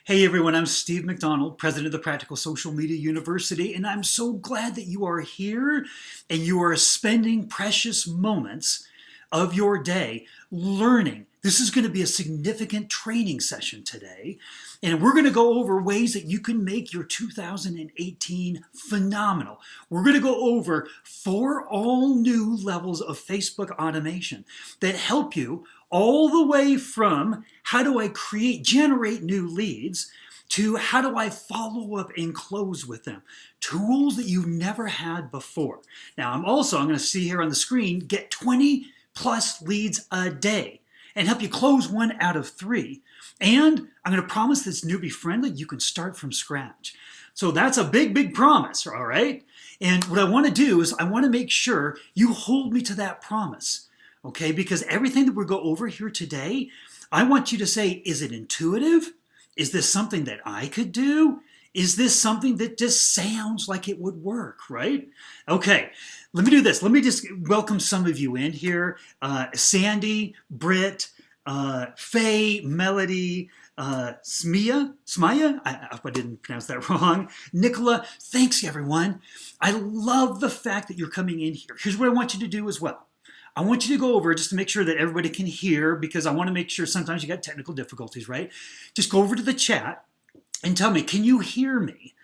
Hey everyone, I'm Steve McDonald, president of the Practical Social Media University, and I'm so glad that you are here and you are spending precious moments of your day learning. This is going to be a significant training session today, and we're going to go over ways that you can make your 2018 phenomenal. We're going to go over 4 all new levels of Facebook automation that help you all the way from how do I generate new leads to how do I follow up and close with them. Tools that you've never had before. Now I'm going to see here on the screen, get 20 plus leads a day and help you close 1 out of 3. And I'm going to promise this newbie friendly, you can start from scratch. So that's a big, big promise, all right? And what I want to do is I want to make sure you hold me to that promise. Okay, because everything that we're going over here today, I want you to say, is it intuitive? Is this something that I could do? Is this something that just sounds like it would work, right? Okay, let me do this. Let me just welcome some of you in here. Sandy, Britt, Faye, Melody, Smaya, I hope I didn't pronounce that wrong. Nicola, thanks everyone. I love the fact that you're coming in here. Here's what I want you to do as well. I want you to go over just to make sure that everybody can hear, because I want to make sure sometimes you got technical difficulties, right? Just go over to the chat and tell me, can you hear me?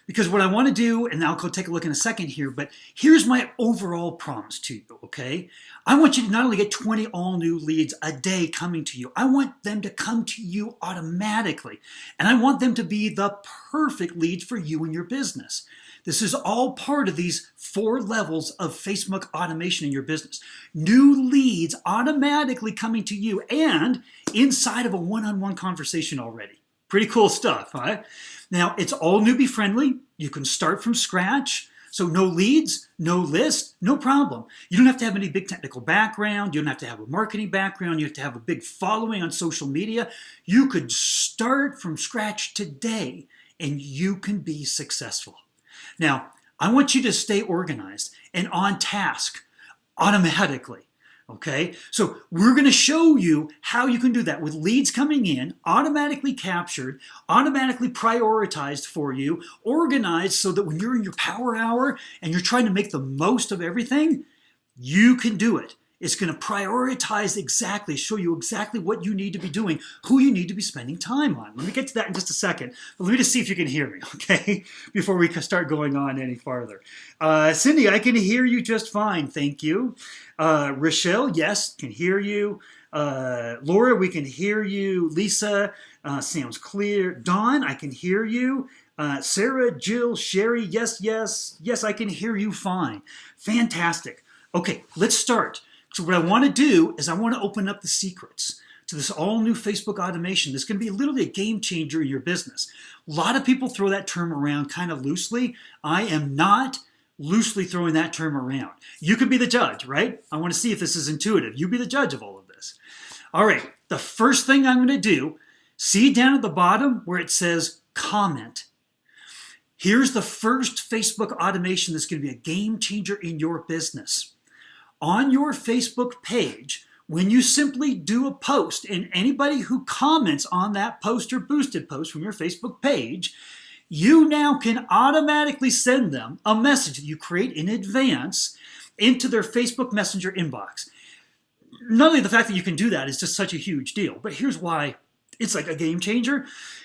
Because what I want to do, and I'll go take a look in a second here, but here's my overall promise to you, okay? I want you to not only get 20 all new leads a day coming to you, I want them to come to you automatically. And I want them to be the perfect leads for you and your business. This is all part of these 4 levels of Facebook automation in your business. New leads automatically coming to you and inside of a one-on-one conversation already. Pretty cool stuff, huh? Now, it's all newbie friendly. You can start from scratch. So no leads, no list, no problem. You don't have to have any big technical background. You don't have to have a marketing background. You have to have a big following on social media. You could start from scratch today and you can be successful. Now, I want you to stay organized and on task automatically, okay? So we're going to show you how you can do that with leads coming in, automatically captured, automatically prioritized for you, organized so that when you're in your power hour and you're trying to make the most of everything, you can do it. It's going to prioritize exactly, show you exactly what you need to be doing, who you need to be spending time on. Let me get to that in just a second, but let me just see if you can hear me, okay, before we start going on any farther. Cindy, I can hear you just fine, thank you. Rochelle, yes, can hear you. Laura, we can hear you. Lisa, sounds clear. Dawn, I can hear you. Sarah, Jill, Sherry, yes, yes, yes, I can hear you fine. Fantastic. Okay, let's start. So what I want to do is I want to open up the secrets to this all new Facebook automation. This is going to be literally a game changer in your business. A lot of people throw that term around kind of loosely. I am not loosely throwing that term around. You could be the judge, right? I want to see if this is intuitive. You be the judge of all of this. All right, the first thing I'm going to do, see down at the bottom where it says comment. Here's the first Facebook automation that's going to be a game changer in your business. On your Facebook page, when you simply do a post, and anybody who comments on that post or boosted post from your Facebook page, you now can automatically send them a message that you create in advance into their Facebook Messenger inbox. Not only the fact that you can do that is just such a huge deal, but here's why it's like a game changer.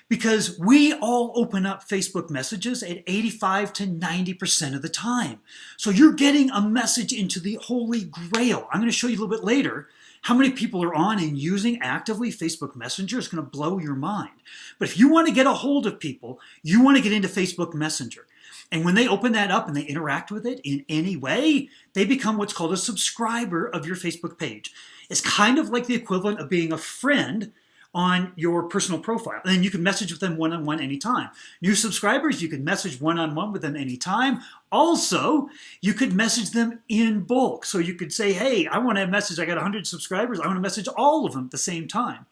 Because we all open up Facebook messages at 85 to 90% of the time. So you're getting a message into the holy grail. I'm going to show you a little bit later how many people are on and using actively Facebook Messenger. Is going to blow your mind. But if you want to get a hold of people, you want to get into Facebook Messenger. And when they open that up and they interact with it in any way, they become what's called a subscriber of your Facebook page. It's kind of like the equivalent of being a friend on your personal profile. And then you can message with them one-on-one anytime. New subscribers, you can message one-on-one with them anytime. Also, you could message them in bulk. So you could say, hey, I want to message, I got 100 subscribers, I want to message all of them at the same time.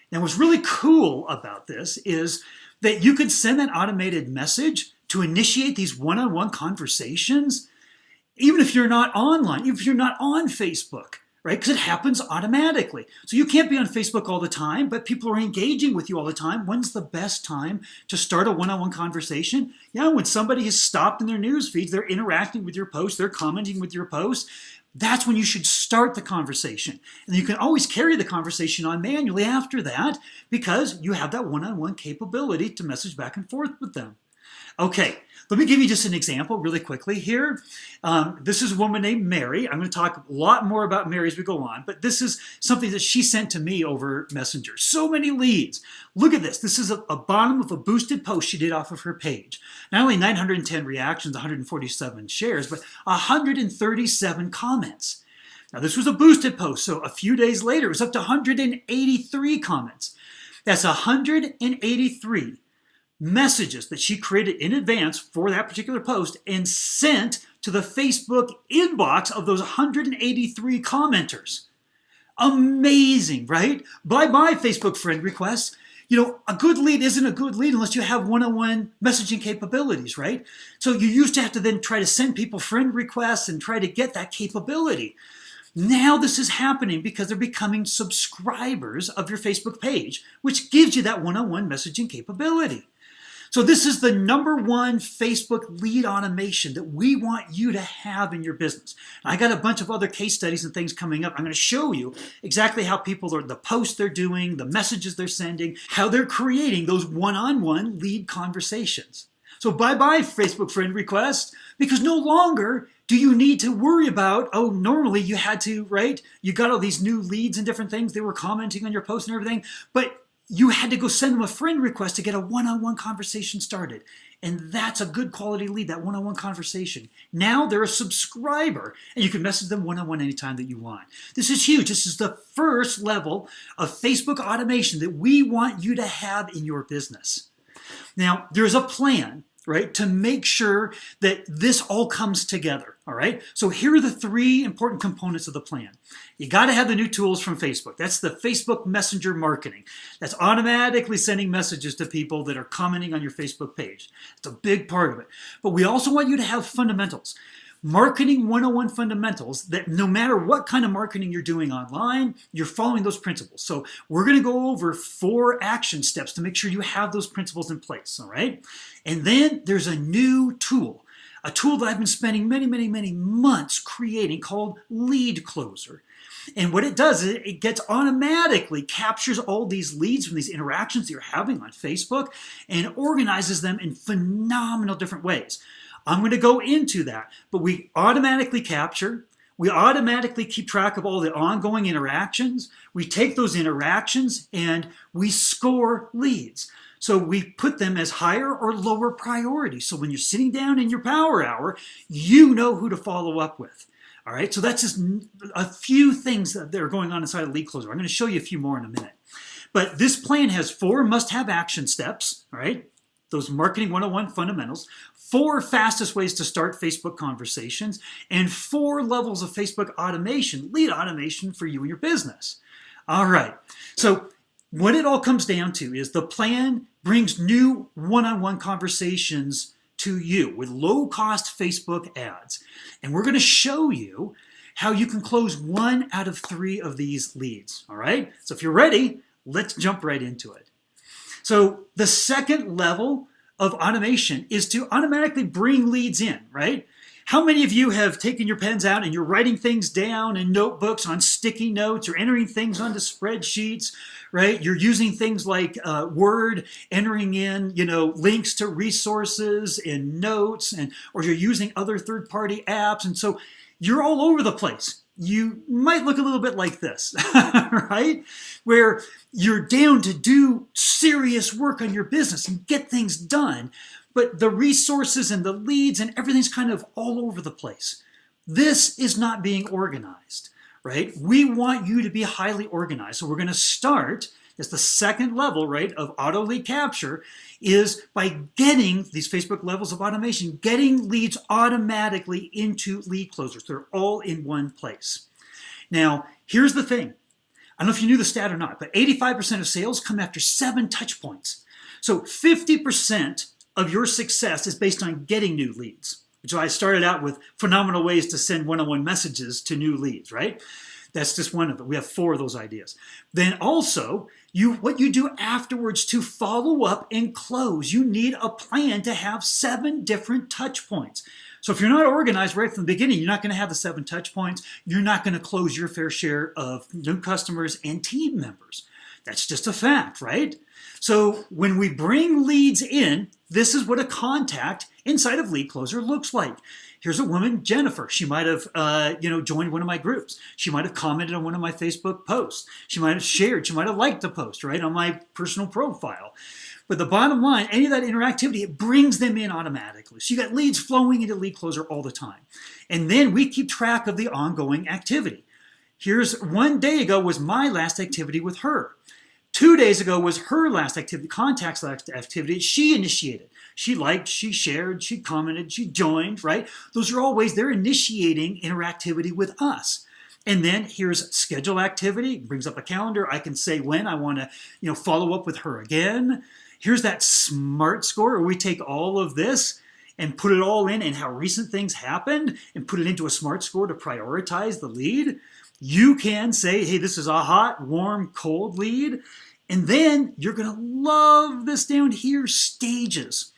Now, what's really cool about this is that you could send that automated message to initiate these one-on-one conversations, even if you're not online, even if you're not on Facebook. right? Because it happens automatically. So you can't be on Facebook all the time, but people are engaging with you all the time. When's the best time to start a one-on-one conversation? Yeah, when somebody has stopped in their news feeds, they're interacting with your post, they're commenting with your post. That's when you should start the conversation. And you can always carry the conversation on manually after that because you have that one-on-one capability to message back and forth with them. Okay, let me give you just an example really quickly here. This is a woman named Mary. I'm going to talk a lot more about Mary as we go on, but this is something that she sent to me over Messenger. So many leads. Look at this. This is a bottom of a boosted post she did off of her page. Not only 910 reactions, 147 shares, but 137 comments. Now, this was a boosted post, so a few days later, it was up to 183 comments. That's 183 messages that she created in advance for that particular post and sent to the Facebook inbox of those 183 commenters. Amazing, right? Bye-bye Facebook friend requests. You know, a good lead isn't a good lead unless you have one-on-one messaging capabilities, right? So you used to have to then try to send people friend requests and try to get that capability. Now this is happening because they're becoming subscribers of your Facebook page, which gives you that one-on-one messaging capability. So this is the #1 Facebook lead automation that we want you to have in your business. I got a bunch of other case studies and things coming up. I'm going to show you exactly how people are, the posts they're doing, the messages they're sending, how they're creating those one-on-one lead conversations. So bye-bye Facebook friend requests, because no longer do you need to worry about, oh, normally you had to, right? You got all these new leads and different things. They were commenting on your post and everything, but you had to go send them a friend request to get a one-on-one conversation started. And that's a good quality lead, that one-on-one conversation. Now they're a subscriber, and you can message them one-on-one anytime that you want. This is huge. This is the first level of Facebook automation that we want you to have in your business. Now, there's a plan, right, to make sure that this all comes together, all right? So here are the 3 important components of the plan. You got to have the new tools from Facebook. That's the Facebook Messenger marketing. That's automatically sending messages to people that are commenting on your Facebook page. It's a big part of it. But we also want you to have fundamentals. Marketing 101 fundamentals that no matter what kind of marketing you're doing online, you're following those principles. So we're going to go over 4 action steps to make sure you have those principles in place, all right? And then there's a new tool, a tool that I've been spending many months creating called Lead Closer. And what it does is it gets automatically captures all these leads from these interactions that you're having on Facebook and organizes them in phenomenal different ways. I'm going to go into that, but we automatically capture, we automatically keep track of all the ongoing interactions. We take those interactions and we score leads. So we put them as higher or lower priority. So when you're sitting down in your power hour, you know who to follow up with. All right, so that's just a few things that are going on inside of Lead Closer. I'm going to show you a few more in a minute. But this plan has 4 must-have action steps, all right? Those marketing 101 fundamentals, 4 fastest ways to start Facebook conversations, and 4 levels of Facebook automation, lead automation for you and your business. All right, so what it all comes down to is the plan brings new one-on-one conversations to you with low-cost Facebook ads. And we're going to show you how you can close 1 out of 3 of these leads, all right? So if you're ready, let's jump right into it. So the second level of automation is to automatically bring leads in, right? How many of you have taken your pens out and you're writing things down in notebooks on sticky notes or entering things onto spreadsheets, right? You're using things like Word, entering in, links to resources and notes, or you're using other third-party apps, and so you're all over the place. You might look a little bit like this, right? Where you're down to do serious work on your business and get things done, but the resources and the leads and everything's kind of all over the place. This is not being organized, right? We want you to be highly organized. So we're going to start, as the second level, right, of auto lead capture is by getting these Facebook levels of automation, getting leads automatically into lead closers. They're all in one place. Now, here's the thing. I don't know if you knew the stat or not, but 85% of sales come after 7 touch points. So 50% of your success is based on getting new leads. So I started out with phenomenal ways to send one-on-one messages to new leads, right? That's just one of them. We have 4 of those ideas. Then also, what you do afterwards to follow up and close, you need a plan to have 7 different touch points. So if you're not organized right from the beginning, you're not going to have the 7 touch points. You're not going to close your fair share of new customers and team members. That's just a fact, right? So when we bring leads in, this is what a contact inside of Lead Closer looks like. Here's a woman, Jennifer. She might have joined one of my groups. She might have commented on one of my Facebook posts. She might have shared. She might have liked a post, right, on my personal profile. But the bottom line, any of that interactivity, it brings them in automatically. So you got leads flowing into Lead Closer all the time. And then we keep track of the ongoing activity. Here's 1 day ago was my last activity with her. 2 days ago was her last activity, contact's last activity. She initiated. She liked, she shared, she commented, she joined, right? Those are all ways they're initiating interactivity with us. And then here's schedule activity. It brings up a calendar. I can say when I want to, follow up with her again. Here's that smart score where we take all of this and put it all in and how recent things happened and put it into a smart score to prioritize the lead. You can say, hey, this is a hot, warm, cold lead. And then you're going to love this down here, stages.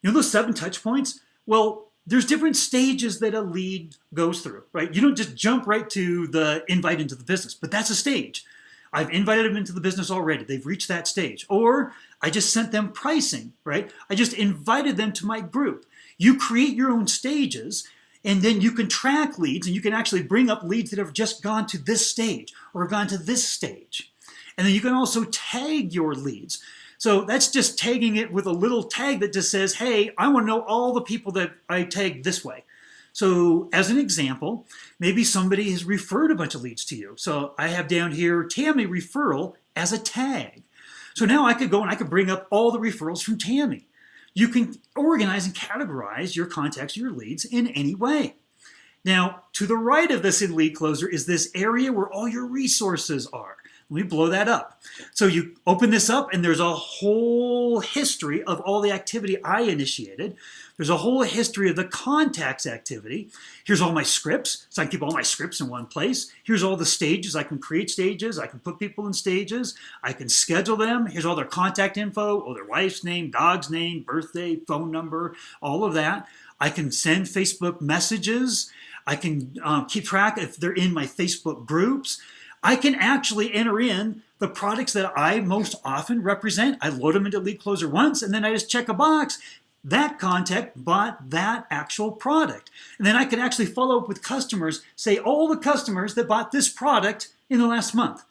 Those 7 touch points? Well, there's different stages that a lead goes through, right? You don't just jump right to the invite into the business, but that's a stage. I've invited them into the business already. They've reached that stage. Or I just sent them pricing, right? I just invited them to my group. You create your own stages, and then you can track leads, and you can actually bring up leads that have just gone to this stage or gone to this stage. And then you can also tag your leads. So that's just tagging it with a little tag that just says, hey, I want to know all the people that I tagged this way. So as an example, maybe somebody has referred a bunch of leads to you. So I have down here Tammy referral as a tag. So now I could go and I could bring up all the referrals from Tammy. You can organize and categorize your contacts, your leads in any way. Now, to the right of this in Lead Closer is this area where all your resources are. Let me blow that up. So you open this up and there's a whole history of all the activity I initiated. There's a whole history of the contacts activity. Here's all my scripts, so I can keep all my scripts in one place. Here's all the stages. I can create stages. I can put people in stages. I can schedule them. Here's all their contact info, their wife's name, dog's name, birthday, phone number, all of that. I can send Facebook messages. I can keep track if they're in my Facebook groups. I can actually enter in the products that I most often represent. I load them into Lead Closer once, and then I just check a box. That contact bought that actual product. And then I can actually follow up with customers, say all the customers that bought this product in the last month.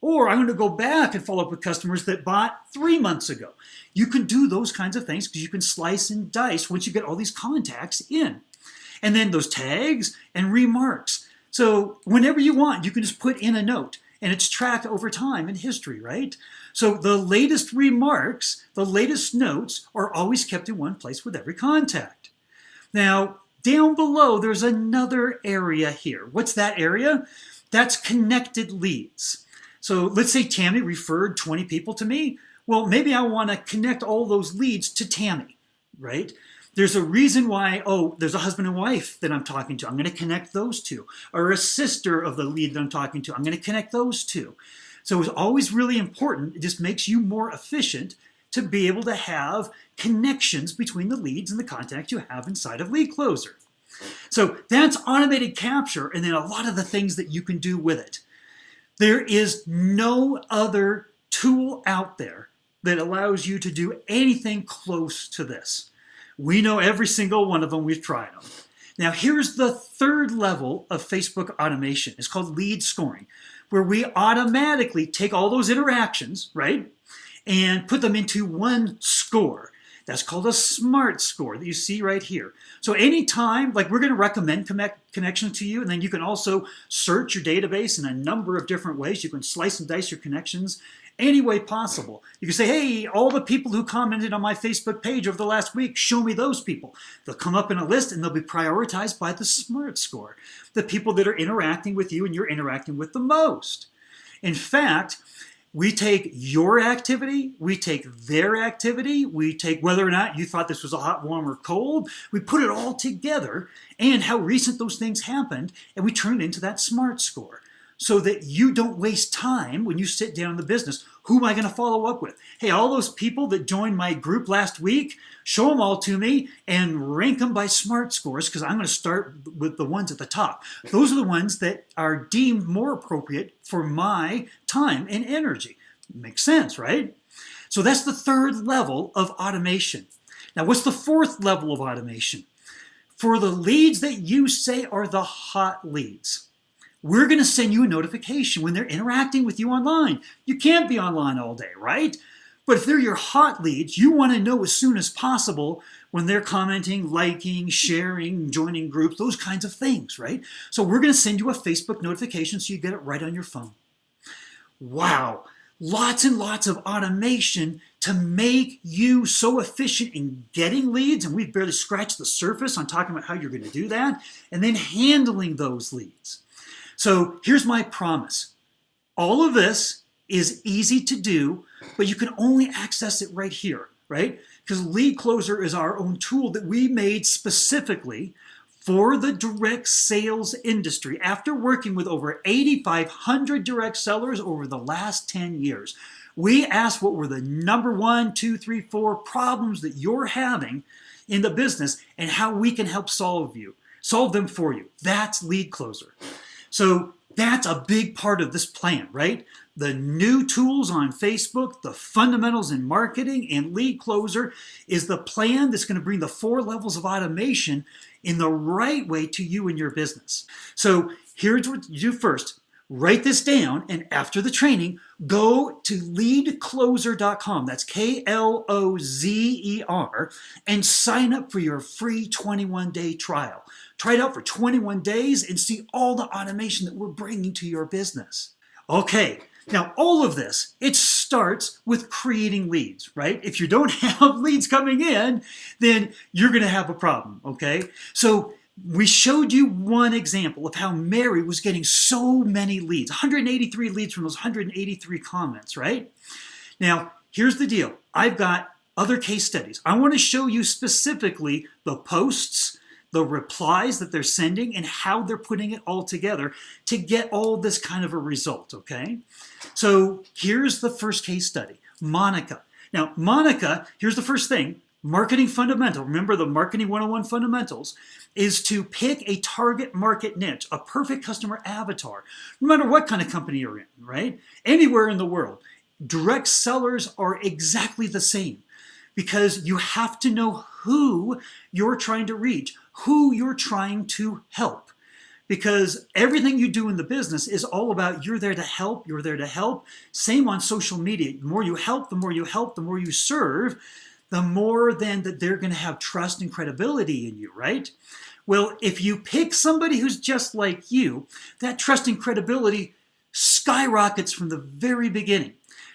Or I'm going to go back and follow up with customers that bought 3 months ago. You can do those kinds of things because you can slice and dice once you get all these contacts in. And then those tags and remarks. So whenever you want, you can just put in a note. And it's tracked over time in history, right? So the latest remarks, the latest notes are always kept in one place with every contact. Now, down below, there's another area here. What's that area? That's connected leads. So let's say Tammy referred 20 people to me. Well, maybe I want to connect all those leads to Tammy, right? There's a reason why, there's a husband and wife that I'm talking to. I'm going to connect those two. Or a sister of the lead that I'm talking to. I'm going to connect those two. So it's always really important. It just makes you more efficient to be able to have connections between the leads and the contacts you have inside of Lead Closer. So that's automated capture and then a lot of the things that you can do with it. There is no other tool out there that allows you to do anything close to this. We know every single one of them. We've tried them. Now, here's the third level of Facebook automation. It's called lead scoring, where we automatically take all those interactions, right, and put them into one score. That's called a smart score that you see right here. So anytime, like we're going to recommend connections to you, and then you can also search your database in a number of different ways. You can slice and dice your connections any way possible. You can say, hey, all the people who commented on my Facebook page over the last week, show me those people. They'll come up in a list and they'll be prioritized by the smart score, the people that are interacting with you and you're interacting with the most. In fact, we take your activity, we take their activity, we take whether or not you thought this was a hot, warm, or cold, we put it all together and how recent those things happened, and we turn it into that smart score. so that you don't waste time when you sit down in the business. Who am I going to follow up with? Hey, all those people that joined my group last week, show them all to me and rank them by SMART scores, because I'm going to start with the ones at the top. Those are the ones that are deemed more appropriate for my time and energy. Makes sense, right? So that's the third level of automation. Now, what's the fourth level of automation? For the leads that you say are the hot leads, we're going to send you a notification when they're interacting with you online. You can't be online all day, right? But if they're your hot leads, you want to know as soon as possible when they're commenting, liking, sharing, joining groups, those kinds of things, right? So we're going to send you a Facebook notification so you get it right on your phone. Wow, lots and lots of automation to make you so efficient in getting leads, and we've barely scratched the surface on talking about how you're going to do that, and then handling those leads. So here's my promise. All of this is easy to do, but you can only access it right here, right? Because Lead Closer is our own tool that we made specifically for the direct sales industry after working with over 8,500 direct sellers over the last 10 years. We asked what were the number 1, 2, 3, 4 problems that you're having in the business and how we can help solve them for you. That's Lead Closer. So that's a big part of this plan, right? The new tools on Facebook, the fundamentals in marketing, and Lead Closer is the plan that's going to bring the 4 levels of automation in the right way to you and your business. So here's what you do first. Write this down, and after the training, go to leadcloser.com. That's Klozer, and sign up for your free 21-day trial. Try it out for 21 days and see all the automation that we're bringing to your business. Okay, now all of this, it starts with creating leads, right? If you don't have leads coming in, then you're going to have a problem, okay? So we showed you one example of how Mary was getting so many leads, 183 leads from those 183 comments, right? Now, here's the deal. I've got other case studies. I want to show you specifically the posts, the replies that they're sending, and how they're putting it all together to get all this kind of a result, okay? So here's the first case study, Monica. Now, Monica, here's the first thing. Marketing fundamental, remember the Marketing 101 fundamentals, is to pick a target market niche, a perfect customer avatar, no matter what kind of company you're in, right? Anywhere in the world. Direct sellers are exactly the same because you have to know who you're trying to reach, who you're trying to help. Because everything you do in the business is all about you're there to help, you're there to help. Same on social media. The more you help, the more you help, the more you serve, the more then that they're going to have trust and credibility in you, right? Well, if you pick somebody who's just like you, that trust and credibility skyrockets from the very beginning.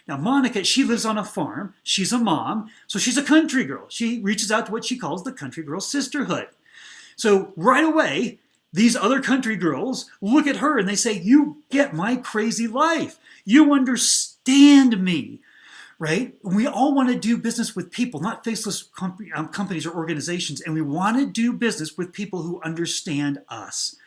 Now, Monica, she lives on a farm. She's a mom, so she's a country girl. She reaches out to what she calls the country girl sisterhood. So right away, these other country girls look at her and they say, you get my crazy life. You understand me. Right? We all want to do business with people, not faceless companies or organizations, and we want to do business with people who understand us.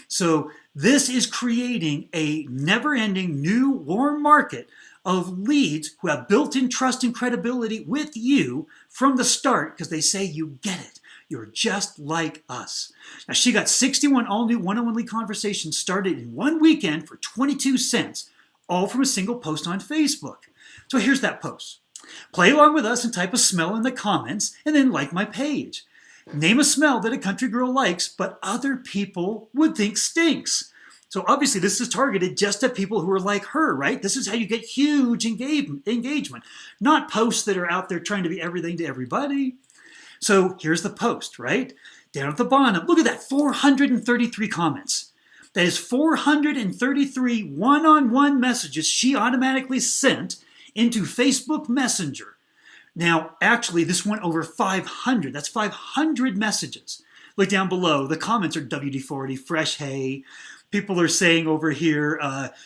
So this is creating a never-ending new warm market of leads who have built-in trust and credibility with you from the start because they say you get it. You're just like us. Now, she got 61 all-new one-on-one lead conversations started in one weekend for 22 cents, all from a single post on Facebook. So here's that post. Play along with us and type a smell in the comments and then like my page. Name a smell that a country girl likes, but other people would think stinks. So obviously this is targeted just at people who are like her, right? This is how you get huge engagement, not posts that are out there trying to be everything to everybody. So here's the post, right? Down at the bottom, look at that, 433 comments. That is 433 one-on-one messages she automatically sent into Facebook Messenger. Now, actually, this went over 500. That's 500 messages. Look down below. The comments are WD-40, fresh hay. People are saying over here,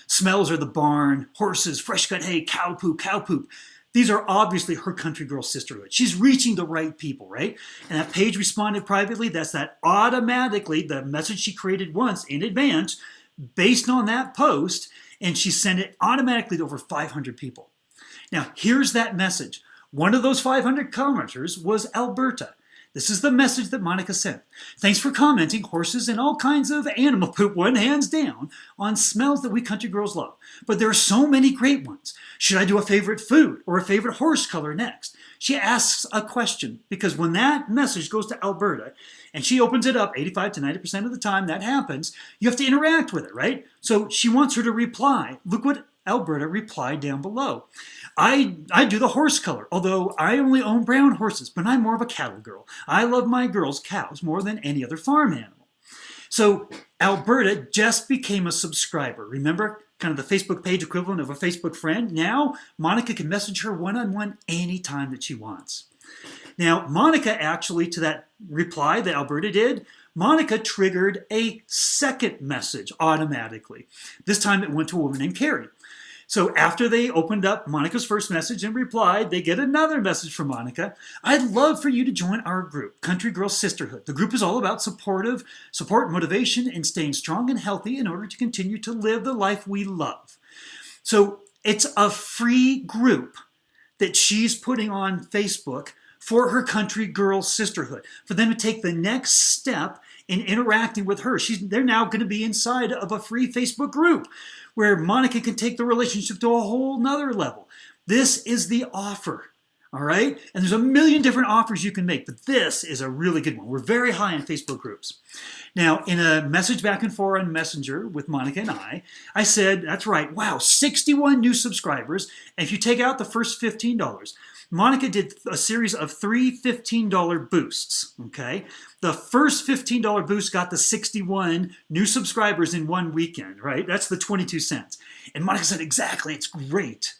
smells are the barn, horses, fresh cut hay, cow poop, cow poop. These are obviously her country girl sisterhood. She's reaching the right people, right? And that page responded privately. That's that automatically, the message she created once in advance, based on that post, and she sent it automatically to over 500 people. Now, here's that message. One of those 500 commenters was Alberta. This is the message that Monica sent. Thanks for commenting. Horses and all kinds of animal poop went hands down on smells that we country girls love. But there are so many great ones. Should I do a favorite food or a favorite horse color next? She asks a question because when that message goes to Alberta and she opens it up 85 to 90% of the time that happens, you have to interact with it, right? So she wants her to reply. Look what Alberta replied down below. I do the horse color, although I only own brown horses, but I'm more of a cattle girl. I love my girls' cows more than any other farm animal. So Alberta just became a subscriber. Remember, kind of the Facebook page equivalent of a Facebook friend? Now, Monica can message her one-on-one anytime that she wants. Now, Monica actually, to that reply that Alberta did, Monica triggered a second message automatically. This time it went to a woman named Carrie. So after they opened up Monica's first message and replied, they get another message from Monica. I'd love for you to join our group, Country Girl Sisterhood. The group is all about support, motivation, and staying strong and healthy in order to continue to live the life we love. So it's a free group that she's putting on Facebook for her Country Girl Sisterhood, for them to take the next step in interacting with her. They're now going to be inside of a free Facebook group where Monica can take the relationship to a whole nother level. This is the offer, all right? And there's a million different offers you can make, but this is a really good one. We're very high in Facebook groups. Now, in a message back and forth on Messenger with Monica and I said, that's right, wow, 61 new subscribers. And if you take out the first $15, Monica did a series of 3 $15 boosts, okay? The first $15 boost got the 61 new subscribers in one weekend, right? That's the 22 cents. And Monica said, exactly, it's great.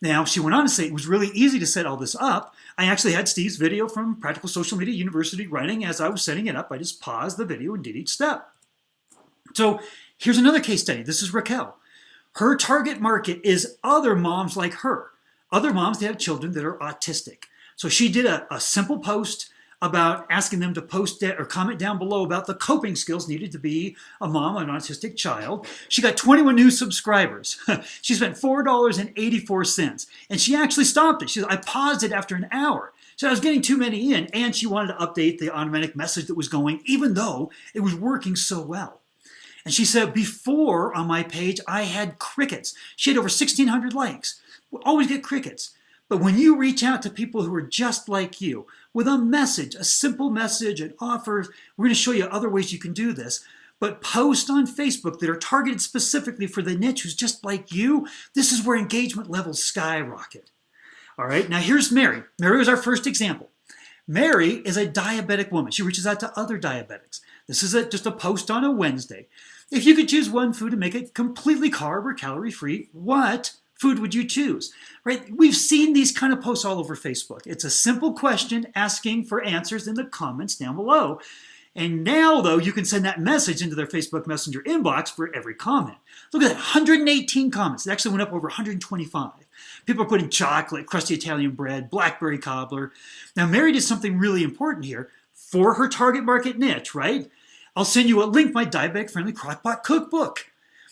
Now, she went on to say it was really easy to set all this up. I actually had Steve's video from Practical Social Media University running as I was setting it up. I just paused the video and did each step. So here's another case study. This is Raquel. Her target market is other moms like her. Other moms that have children that are autistic. So she did a simple post about asking them to post or comment down below about the coping skills needed to be a mom of an autistic child. She got 21 new subscribers. She spent $4.84, and she actually stopped it. She said, I paused it after an hour. So I was getting too many in, and she wanted to update the automatic message that was going, even though it was working so well. And she said, before on my page, I had crickets. She had over 1,600 likes. We'll always get crickets. But when you reach out to people who are just like you with a message, a simple message, an offer, we're going to show you other ways you can do this. But post on Facebook that are targeted specifically for the niche who's just like you, this is where engagement levels skyrocket. All right, now here's Mary. Mary was our first example. Mary is a diabetic woman. She reaches out to other diabetics. This is just a post on a Wednesday. If you could choose one food to make it completely carb or calorie-free, what food would you choose? Right? We've seen these kind of posts all over Facebook. It's a simple question asking for answers in the comments down below. And now, though, you can send that message into their Facebook Messenger inbox for every comment. Look at that, 118 comments. It actually went up over 125. People are putting chocolate, crusty Italian bread, blackberry cobbler. Now, Mary did something really important here for her target market niche, right? I'll send you a link, my diabetic-friendly crockpot cookbook.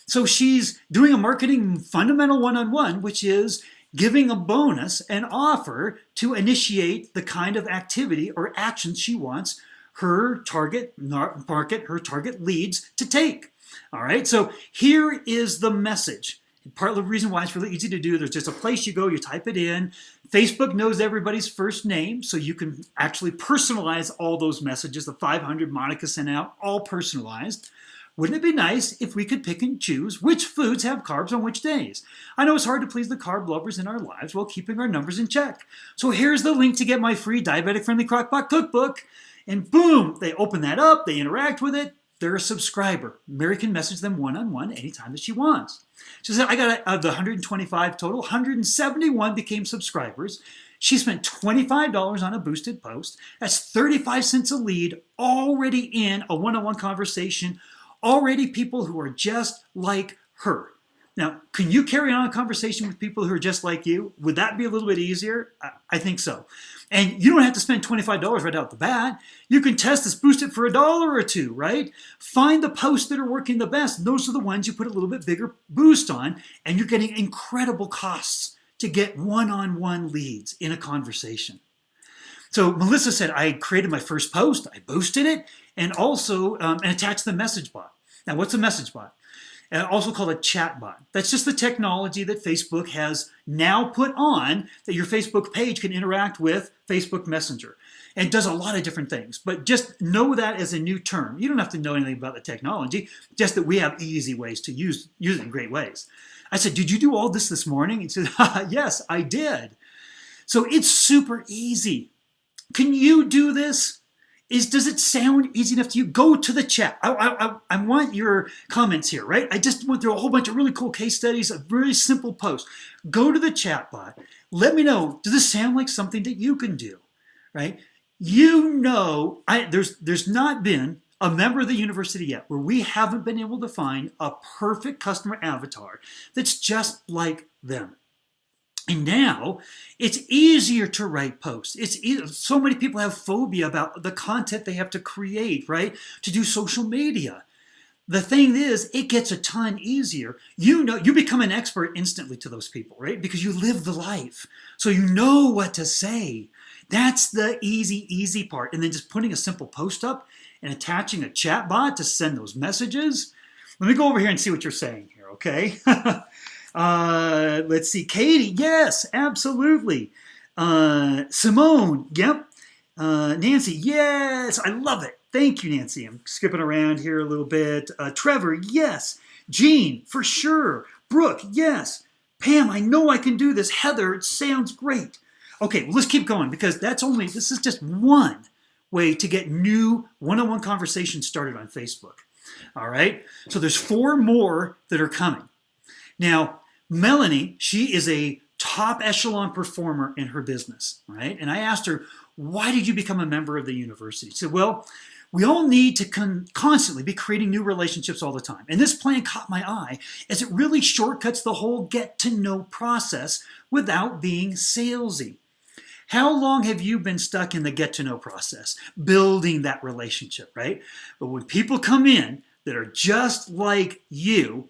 So she's doing a marketing fundamental one-on-one, which is giving a bonus, an offer to initiate the kind of activity or actions she wants her target market, her target leads to take. All right, so here is the message. Part of the reason why it's really easy to do, there's just a place you go, you type it in. Facebook knows everybody's first name, so you can actually personalize all those messages. The 500 Monica sent out, all personalized. Wouldn't it be nice if we could pick and choose which foods have carbs on which days? I know it's hard to please the carb lovers in our lives while keeping our numbers in check. So here's the link to get my free diabetic-friendly crockpot cookbook. And boom, they open that up, they interact with it, they're a subscriber. Mary can message them one-on-one anytime that she wants. She said, I got of the 125 total, 171 became subscribers. She spent $25 on a boosted post. That's 35 cents a lead, already in a one-on-one conversation, already people who are just like her. Now, can you carry on a conversation with people who are just like you? Would that be a little bit easier? I think so. And you don't have to spend $25 right out the bat. You can test this, boost it for $1 or $2, right? Find the posts that are working the best. Those are the ones you put a little bit bigger boost on, and you're getting incredible costs to get one-on-one leads in a conversation. So Melissa said, I created my first post, I boosted it, and also and attached the message bot. Now, what's a message bot? Also called a chat bot. That's just the technology that Facebook has now put on that your Facebook page can interact with Facebook Messenger. And it does a lot of different things, but just know that as a new term. You don't have to know anything about the technology, just that we have easy ways to use it in great ways. I said, did you do all this morning? He said, yes, I did. So it's super easy. Can you do this? Does it sound easy enough to you? Go to the chat. I want your comments here, right? I just went through a whole bunch of really cool case studies, a very simple post. Go to the chat bot. Let me know, does this sound like something that you can do, right? You know, there's not been a member of the university yet where we haven't been able to find a perfect customer avatar that's just like them. And now it's easier to write posts. So many people have phobia about the content they have to create, right? To do social media. The thing is, it gets a ton easier. You become an expert instantly to those people, right? Because you live the life. So you know what to say. That's the easy part. And then just putting a simple post up and attaching a chat bot to send those messages. Let me go over here and see what you're saying here, okay? Let's see. Katie, yes, absolutely. Simone, yep. Nancy, yes, I love it. Thank you, Nancy. I'm skipping around here a little bit. Trevor, yes. Jean, for sure. Brooke, yes. Pam, I know I can do this. Heather, it sounds great. Okay, well, let's keep going because this is just one way to get new one-on-one conversations started on Facebook. All right, so there's 4 more that are coming. Now, Melanie, she is a top echelon performer in her business, right? And I asked her, why did you become a member of the university? She said, well, we all need to constantly be creating new relationships all the time. And this plan caught my eye as it really shortcuts the whole get-to-know process without being salesy. How long have you been stuck in the get-to-know process, building that relationship, right? But when people come in that are just like you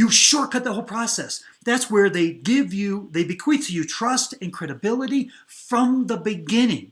shortcut the whole process. That's where they bequeath to you trust and credibility from the beginning.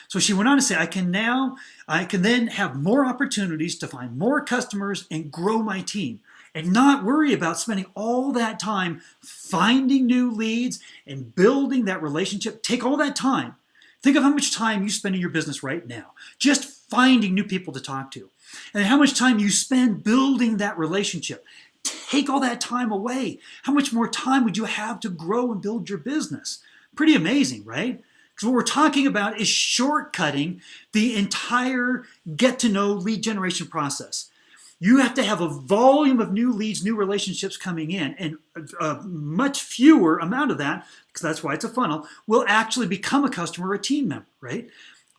So she went on to say, I can then have more opportunities to find more customers and grow my team and not worry about spending all that time finding new leads and building that relationship. Take all that time. Think of how much time you spend in your business right now, just finding new people to talk to, and how much time you spend building that relationship. Take all that time away. How much more time would you have to grow and build your business? Pretty amazing, right? Because what we're talking about is shortcutting the entire get-to-know lead generation process. You have to have a volume of new leads, new relationships coming in, and a much fewer amount of that, because that's why it's a funnel, will actually become a customer or a team member, right?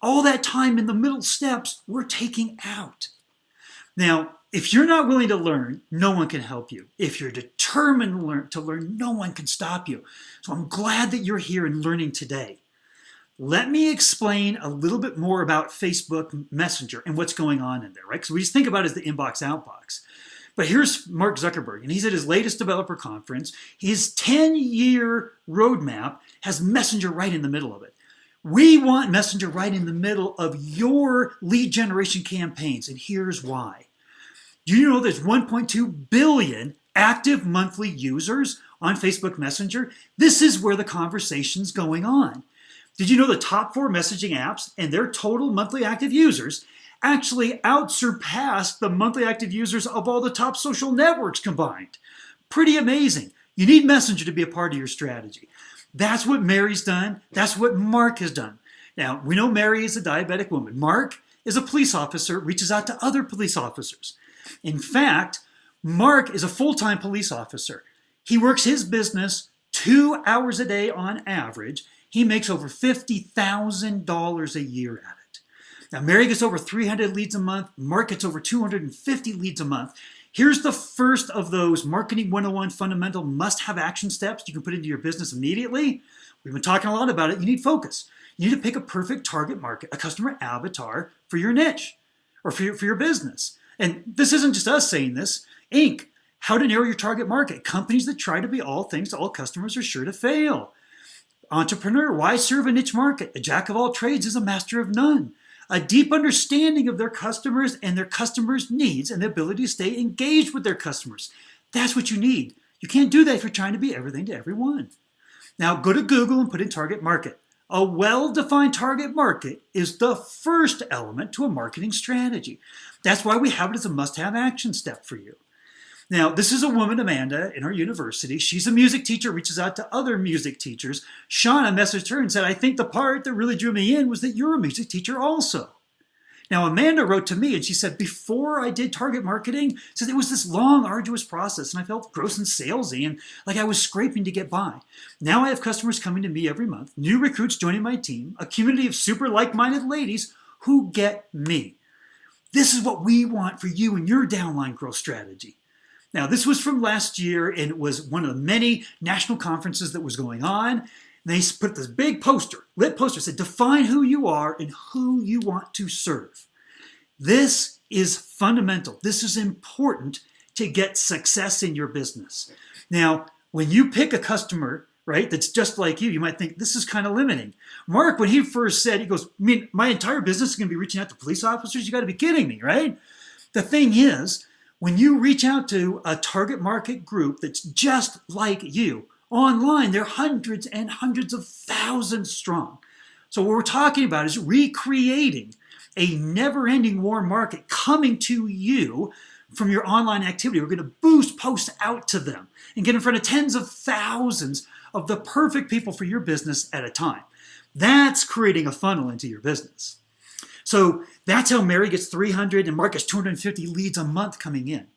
All that time in the middle steps, we're taking out. Now, if you're not willing to learn, no one can help you. If you're determined to learn, no one can stop you. So I'm glad that you're here and learning today. Let me explain a little bit more about Facebook Messenger and what's going on in there, right? Because we just think about it as the inbox, outbox. But here's Mark Zuckerberg, and he's at his latest developer conference. His 10-year roadmap has Messenger right in the middle of it. We want Messenger right in the middle of your lead generation campaigns, and here's why. Do you know there's 1.2 billion active monthly users on Facebook Messenger? This is where the conversation's going on. Did you know the top 4 messaging apps and their total monthly active users actually outsurpassed the monthly active users of all the top social networks combined? Pretty amazing. You need Messenger to be a part of your strategy. That's what Mary's done. That's what Mark has done. Now, we know Mary is a diabetic woman. Mark is a police officer, reaches out to other police officers. In fact, Mark is a full-time police officer. He works his business 2 hours a day on average. He makes over $50,000 a year at it. Now, Mary gets over 300 leads a month. Mark gets over 250 leads a month. Here's the first of those Marketing 101 fundamental must-have action steps you can put into your business immediately. We've been talking a lot about it. You need focus. You need to pick a perfect target market, a customer avatar for your niche or for your business. And this isn't just us saying this. Inc., How to Narrow Your Target Market. Companies that try to be all things to all customers are sure to fail. Entrepreneur, Why Serve a Niche Market? A jack of all trades is a master of none. A deep understanding of their customers and their customers' needs and the ability to stay engaged with their customers. That's what you need. You can't do that if you're trying to be everything to everyone. Now go to Google and put in target market. A well-defined target market is the first element to a marketing strategy. That's why we have it as a must-have action step for you. Now, this is a woman, Amanda, in our university. She's a music teacher, reaches out to other music teachers. Shauna messaged her and said, I think the part that really drew me in was that you're a music teacher also. Now, Amanda wrote to me and she said, before I did target marketing, said it was this long, arduous process and I felt gross and salesy and like I was scraping to get by. Now I have customers coming to me every month, new recruits joining my team, a community of super like-minded ladies who get me. This is what we want for you and your downline growth strategy. Now, this was from last year, and it was one of the many national conferences that was going on. And they put this big poster, lit poster, said, define who you are and who you want to serve. This is fundamental. This is important to get success in your business. Now, when you pick a customer, right, that's just like you might think this is kind of limiting. Mark, when he first said, he goes, I mean, my entire business is going to be reaching out to police officers? You got to be kidding me, right? The thing is, when you reach out to a target market group that's just like you, online, they're hundreds and hundreds of thousands strong. So what we're talking about is recreating a never-ending warm market coming to you from your online activity. We're going to boost posts out to them and get in front of tens of thousands of the perfect people for your business at a time. That's creating a funnel into your business. So that's how Mary gets 300 and Mark gets 250 leads a month coming in.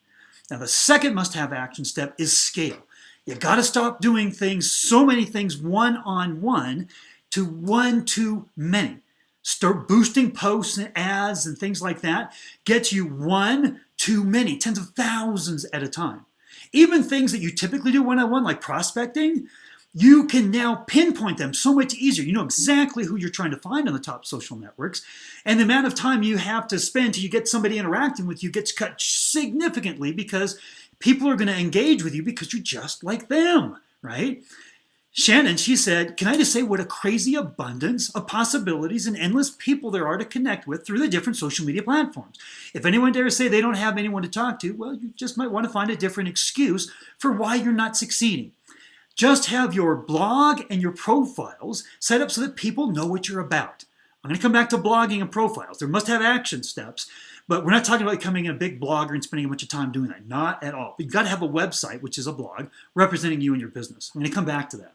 Now, the second must-have action step is scale. You got to stop doing things, so many things one-on-one to one-to-many. Start boosting posts and ads and things like that. Gets you one-to-many, tens of thousands at a time. Even things that you typically do one-on-one, like prospecting, you can now pinpoint them so much easier. You know exactly who you're trying to find on the top social networks. And the amount of time you have to spend till you get somebody interacting with you gets cut significantly because people are going to engage with you because you're just like them, right? Shannon, she said, can I just say what a crazy abundance of possibilities and endless people there are to connect with through the different social media platforms. If anyone dares say they don't have anyone to talk to, well, you just might want to find a different excuse for why you're not succeeding. Just have your blog and your profiles set up so that people know what you're about. I'm going to come back to blogging and profiles. There must have action steps, but we're not talking about becoming a big blogger and spending a bunch of time doing that. Not at all. But you've got to have a website, which is a blog, representing you and your business. I'm going to come back to that.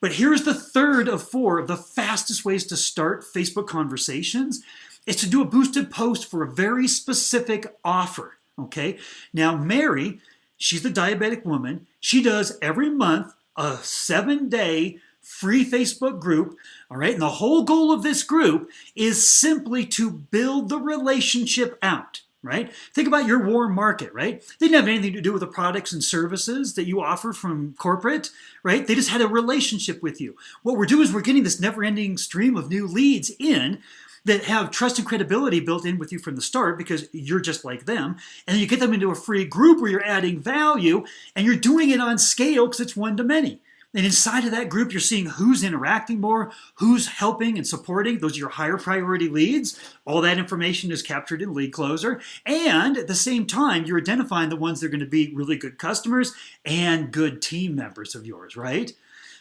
But here's the third of four of the fastest ways to start Facebook conversations. Is to do a boosted post for a very specific offer. Okay? Now, Mary, she's the diabetic woman. She does every month a 7-day free Facebook group. All right. And the whole goal of this group is simply to build the relationship out. Right? Think about your warm market, right? They didn't have anything to do with the products and services that you offer from corporate, right? They just had a relationship with you. What we're doing is we're getting this never-ending stream of new leads in that have trust and credibility built in with you from the start because you're just like them. And then you get them into a free group where you're adding value and you're doing it on scale because it's one-to-many. And inside of that group, you're seeing who's interacting more, who's helping and supporting. Those are your higher priority leads. All that information is captured in Lead Closer. And at the same time, you're identifying the ones that are going to be really good customers and good team members of yours, right?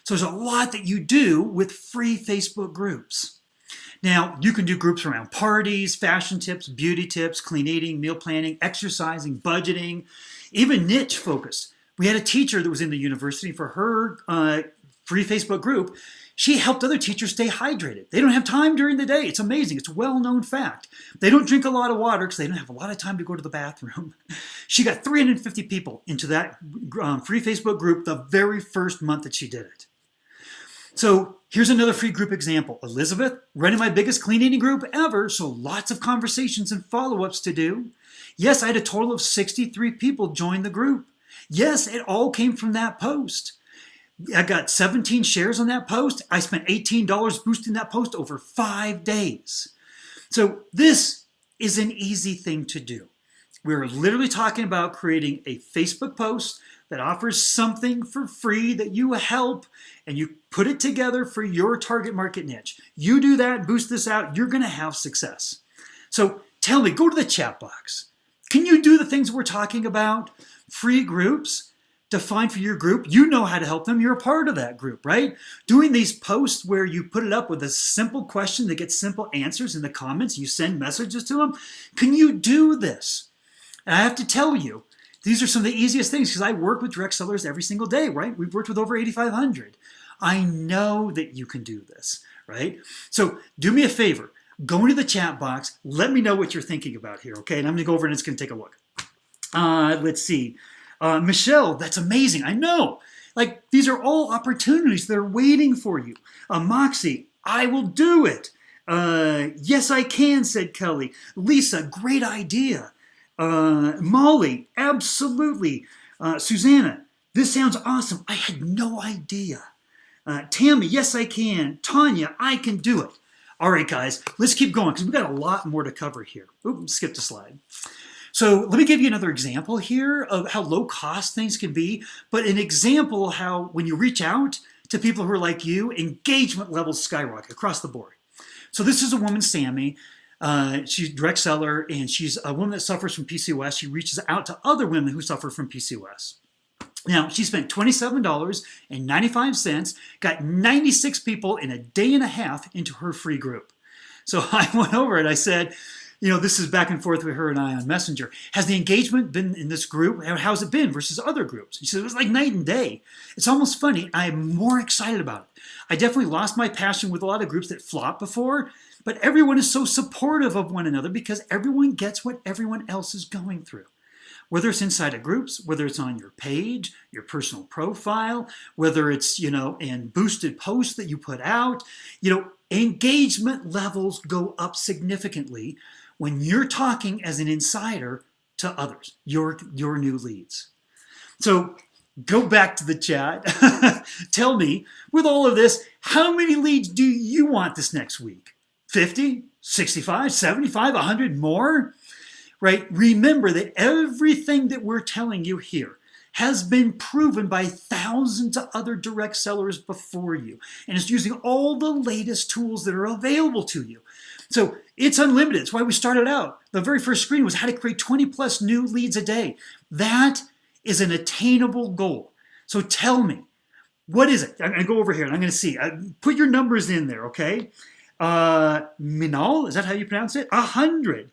So there's a lot that you do with free Facebook groups. Now, you can do groups around parties, fashion tips, beauty tips, clean eating, meal planning, exercising, budgeting, even niche focus. We had a teacher that was in the university for her free Facebook group. She helped other teachers stay hydrated. They don't have time during the day. It's amazing. It's a well-known fact. They don't drink a lot of water because they don't have a lot of time to go to the bathroom. She got 350 people into that free Facebook group the very first month that she did it. So Here's another free group example. Elizabeth, running my biggest clean eating group ever, so lots of conversations and follow-ups to do. Yes, I had a total of 63 people join the group. Yes, it all came from that post. I got 17 shares on that post. I spent $18 boosting that post over 5 days. So this is an easy thing to do. We're literally talking about creating a Facebook post that offers something for free that you help, and you put it together for your target market niche. You do that, boost this out, you're going to have success. So tell me, go to the chat box. Can you do the things we're talking about? Free groups, define for your group. You know how to help them. You're a part of that group, right? Doing these posts where you put it up with a simple question that gets simple answers in the comments, you send messages to them. Can you do this? And I have to tell you, these are some of the easiest things because I work with direct sellers every single day, right? We've worked with over 8,500. I know that you can do this, right? So do me a favor. Go into the chat box. Let me know what you're thinking about here, okay? And I'm going to go over and it's going to take a look. Let's see. Michelle, that's amazing. I know. Like, these are all opportunities that are waiting for you. Moxie, I will do it. Yes, I can, said Kelly. Lisa, great idea. Molly, absolutely. Susanna, this sounds awesome. I had no idea. Tammy, yes, I can. Tanya, I can do it. All right, guys, let's keep going because we've got a lot more to cover here. Oops, skipped a slide. So let me give you another example here of how low cost things can be, but an example of how when you reach out to people who are like you, engagement levels skyrocket across the board. So this is a woman, Sammy. She's a direct seller, and she's a woman that suffers from PCOS. She reaches out to other women who suffer from PCOS. Now, she spent $27.95, got 96 people in a day and a half into her free group. So I went over and I said, you know, this is back and forth with her and I on Messenger. Has the engagement been in this group? How's it been versus other groups? She said, it was like night and day. It's almost funny. I'm more excited about it. I definitely lost my passion with a lot of groups that flopped before, but everyone is so supportive of one another because everyone gets what everyone else is going through. Whether it's inside of groups, whether it's on your page, your personal profile, whether it's, you know, in boosted posts that you put out, you know, engagement levels go up significantly when you're talking as an insider to others, your new leads. So go back to the chat. Tell me, with all of this, how many leads do you want this next week? 50, 65, 75, 100 more? Right? Remember that everything that we're telling you here has been proven by thousands of other direct sellers before you. And it's using all the latest tools that are available to you. So it's unlimited. That's why we started out. The very first screen was how to create 20 plus new leads a day. That is an attainable goal. So tell me, what is it? I'm going to go over here and I'm going to see. Put your numbers in there, okay? Minal, is that how you pronounce it? 100.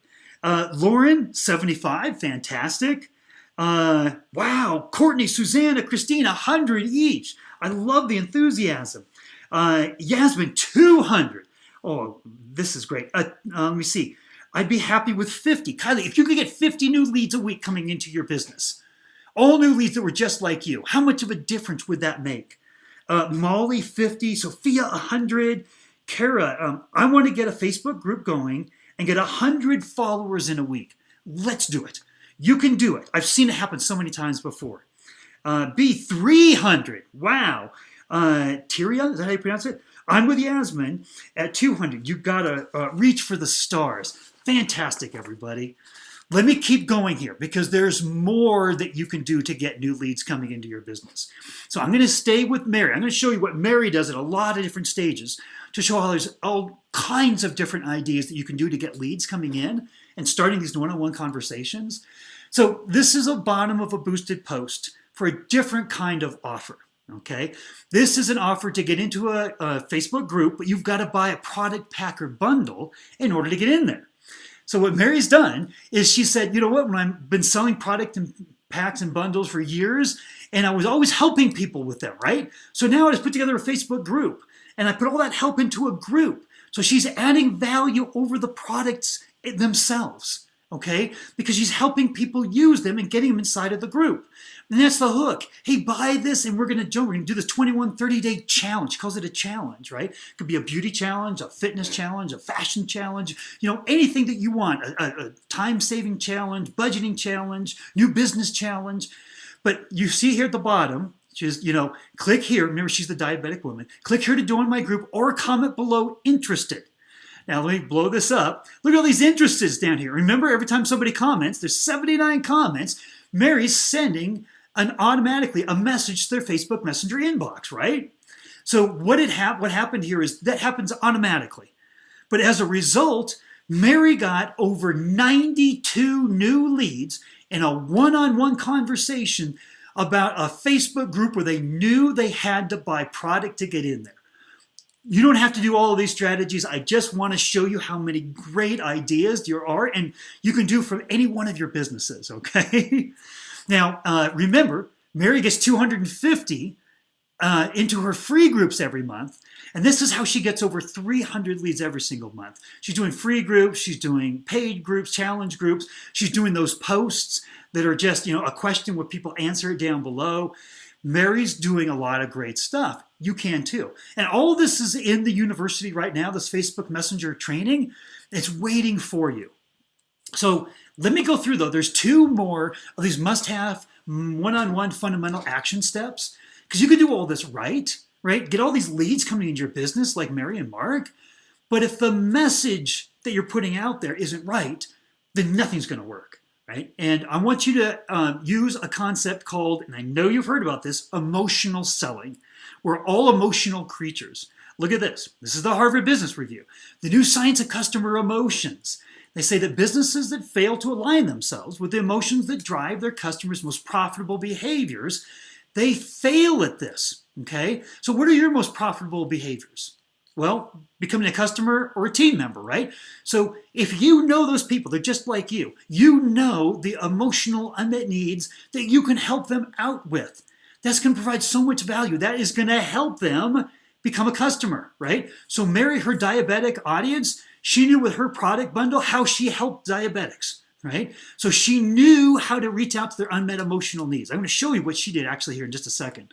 Lauren, 75, fantastic. Wow, Courtney, Susanna, Christine, 100 each. I love the enthusiasm. Yasmin, 200. Oh, this is great. Let me see. I'd be happy with 50. Kylie, if you could get 50 new leads a week coming into your business, all new leads that were just like you, how much of a difference would that make? Molly, 50. Sophia, 100. Kara, I want to get a Facebook group going and get 100 followers in a week. Let's do it. You can do it. I've seen it happen so many times before. B, 300. Wow. Tyria, is that how you pronounce it? I'm with Yasmin at 200. You've got to reach for the stars. Fantastic, everybody. Let me keep going here because there's more that you can do to get new leads coming into your business. So I'm going to stay with Mary. I'm going to show you what Mary does at a lot of different stages to show how there's all kinds of different ideas that you can do to get leads coming in and starting these one-on-one conversations. So this is a bottom of a boosted post for a different kind of offer. Okay, this is an offer to get into a Facebook group, but you've got to buy a product pack or bundle in order to get in there. So what Mary's done is she said, you know what, when I've been selling product and packs and bundles for years, and I was always helping people with them, right? So now I just put together a Facebook group, and I put all that help into a group. So she's adding value over the products themselves. okay? Because she's helping people use them and getting them inside of the group. And that's the hook. Hey, buy this and we're going to do this 21 30-day challenge. She calls it a challenge, right? It could be a beauty challenge, a fitness challenge, a fashion challenge, anything that you want, a time-saving challenge, budgeting challenge, new business challenge. But you see here at the bottom, she's, click here. Remember, she's the diabetic woman. Click here to join my group or comment below interested. Now, let me blow this up. Look at all these interests down here. Remember, every time somebody comments, there's 79 comments. Mary's sending automatically a message to their Facebook Messenger inbox, right? So what happened here is that happens automatically. But as a result, Mary got over 92 new leads in a one-on-one conversation about a Facebook group where they knew they had to buy product to get in there. You don't have to do all of these strategies. I just want to show you how many great ideas there are, and you can do from any one of your businesses, okay? Now, remember, Mary gets 250 into her free groups every month, and this is how she gets over 300 leads every single month. She's doing free groups, she's doing paid groups, challenge groups, she's doing those posts that are just, a question where people answer it down below. Mary's doing a lot of great stuff. You can too. And all of this is in the university right now, this Facebook Messenger training. It's waiting for you. So let me go through though. There's 2 more of these must-have one-on-one fundamental action steps, because you can do all this right? Get all these leads coming into your business like Mary and Mark. But if the message that you're putting out there isn't right, then nothing's going to work. Right? And I want you to use a concept called, and I know you've heard about this, emotional selling. We're all emotional creatures. Look at this. This is the Harvard Business Review. The new science of customer emotions. They say that businesses that fail to align themselves with the emotions that drive their customers' most profitable behaviors, they fail at this. Okay? So what are your most profitable behaviors? Well, becoming a customer or a team member, right? So if you know those people, they're just like you. You know the emotional unmet needs that you can help them out with. That's going to provide so much value. That is going to help them become a customer, right? So Mary, her diabetic audience, she knew with her product bundle how she helped diabetics, right? So she knew how to reach out to their unmet emotional needs. I'm going to show you what she did actually here in just a second.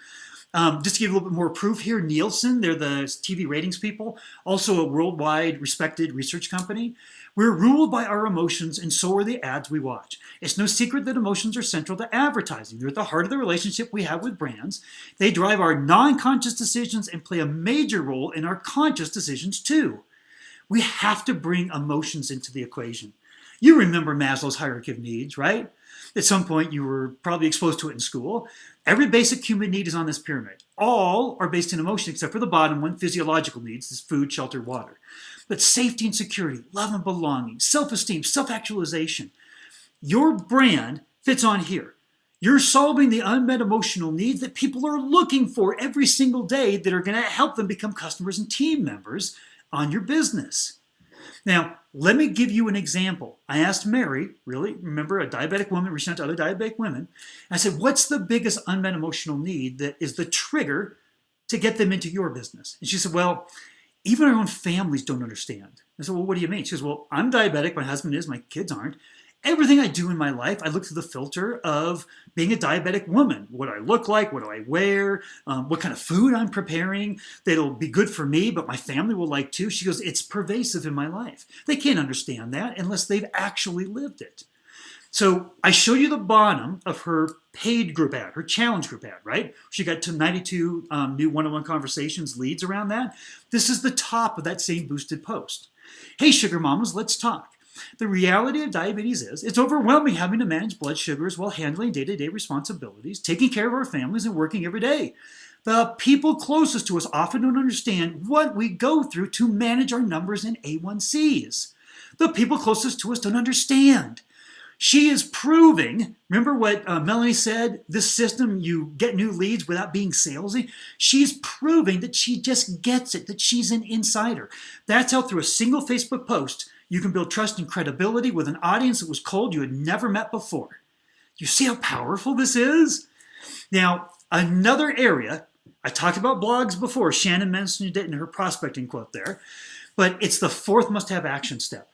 Just to give a little bit more proof here, Nielsen, they're the TV ratings people, also a worldwide respected research company. We're ruled by our emotions, and so are the ads we watch. It's no secret that emotions are central to advertising. They're at the heart of the relationship we have with brands. They drive our non-conscious decisions and play a major role in our conscious decisions too. We have to bring emotions into the equation. You remember Maslow's hierarchy of needs, right? At some point, you were probably exposed to it in school. Every basic human need is on this pyramid. All are based in emotion, except for the bottom one, physiological needs, is food, shelter, water. But safety and security, love and belonging, self-esteem, self-actualization. Your brand fits on here. You're solving the unmet emotional needs that people are looking for every single day that are going to help them become customers and team members on your business. Now, let me give you an example. I asked Mary, really, remember, a diabetic woman reaching out to other diabetic women. I said, what's the biggest unmet emotional need that is the trigger to get them into your business? And she said, well, even our own families don't understand. I said, well, what do you mean? She says, well, I'm diabetic, my husband is, my kids aren't. Everything I do in my life, I look through the filter of being a diabetic woman. What do I look like? What do I wear? What kind of food I'm preparing that'll be good for me, but my family will like too. She goes, it's pervasive in my life. They can't understand that unless they've actually lived it. So I show you the bottom of her paid group ad, her challenge group ad, right? She got to 92 new one-on-one conversations, leads around that. This is the top of that same boosted post. Hey, sugar mamas, let's talk. The reality of diabetes is it's overwhelming having to manage blood sugars while handling day-to-day responsibilities, taking care of our families, and working every day. The people closest to us often don't understand what we go through to manage our numbers in A1Cs. The people closest to us don't understand. She is proving, remember what Melanie said, this system, you get new leads without being salesy? She's proving that she just gets it, that she's an insider. That's how through a single Facebook post, you can build trust and credibility with an audience that was cold you had never met before. You see how powerful this is? Now, another area, I talked about blogs before. Shannon mentioned it in her prospecting quote there, but it's the fourth must-have action step.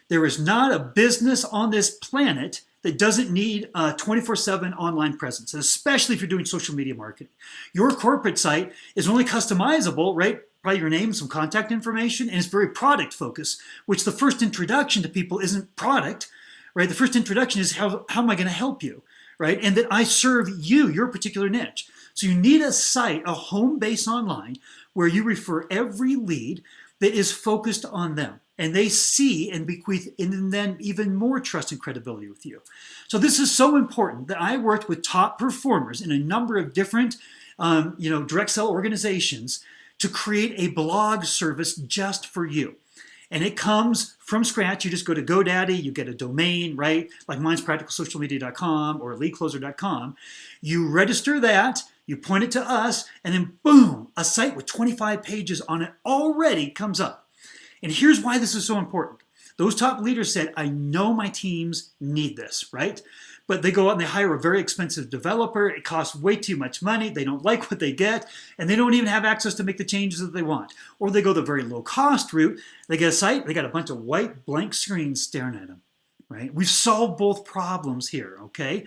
There is not a business on this planet that doesn't need a 24/7 online presence, especially if you're doing social media marketing. Your corporate site is only customizable, right? Probably your name, some contact information, and it's very product focused, which the first introduction to people isn't product, right? The first introduction is how am I going to help you, right? And that I serve you, your particular niche. So you need a site, a home base online, where you refer every lead that is focused on them. And they see and bequeath and then even more trust and credibility with you. So this is so important that I worked with top performers in a number of different direct sell organizations to create a blog service just for you. And it comes from scratch. You just go to GoDaddy, you get a domain, right? Like mine's practicalsocialmedia.com or leadcloser.com. You register that, you point it to us, and then boom, a site with 25 pages on it already comes up. And here's why this is so important. Those top leaders said, I know my teams need this, right? But they go out and they hire a very expensive developer. It costs way too much money. They don't like what they get, and they don't even have access to make the changes that they want. Or they go the very low cost route. They get a site, they got a bunch of white blank screens staring at them, right? We've solved both problems here, okay?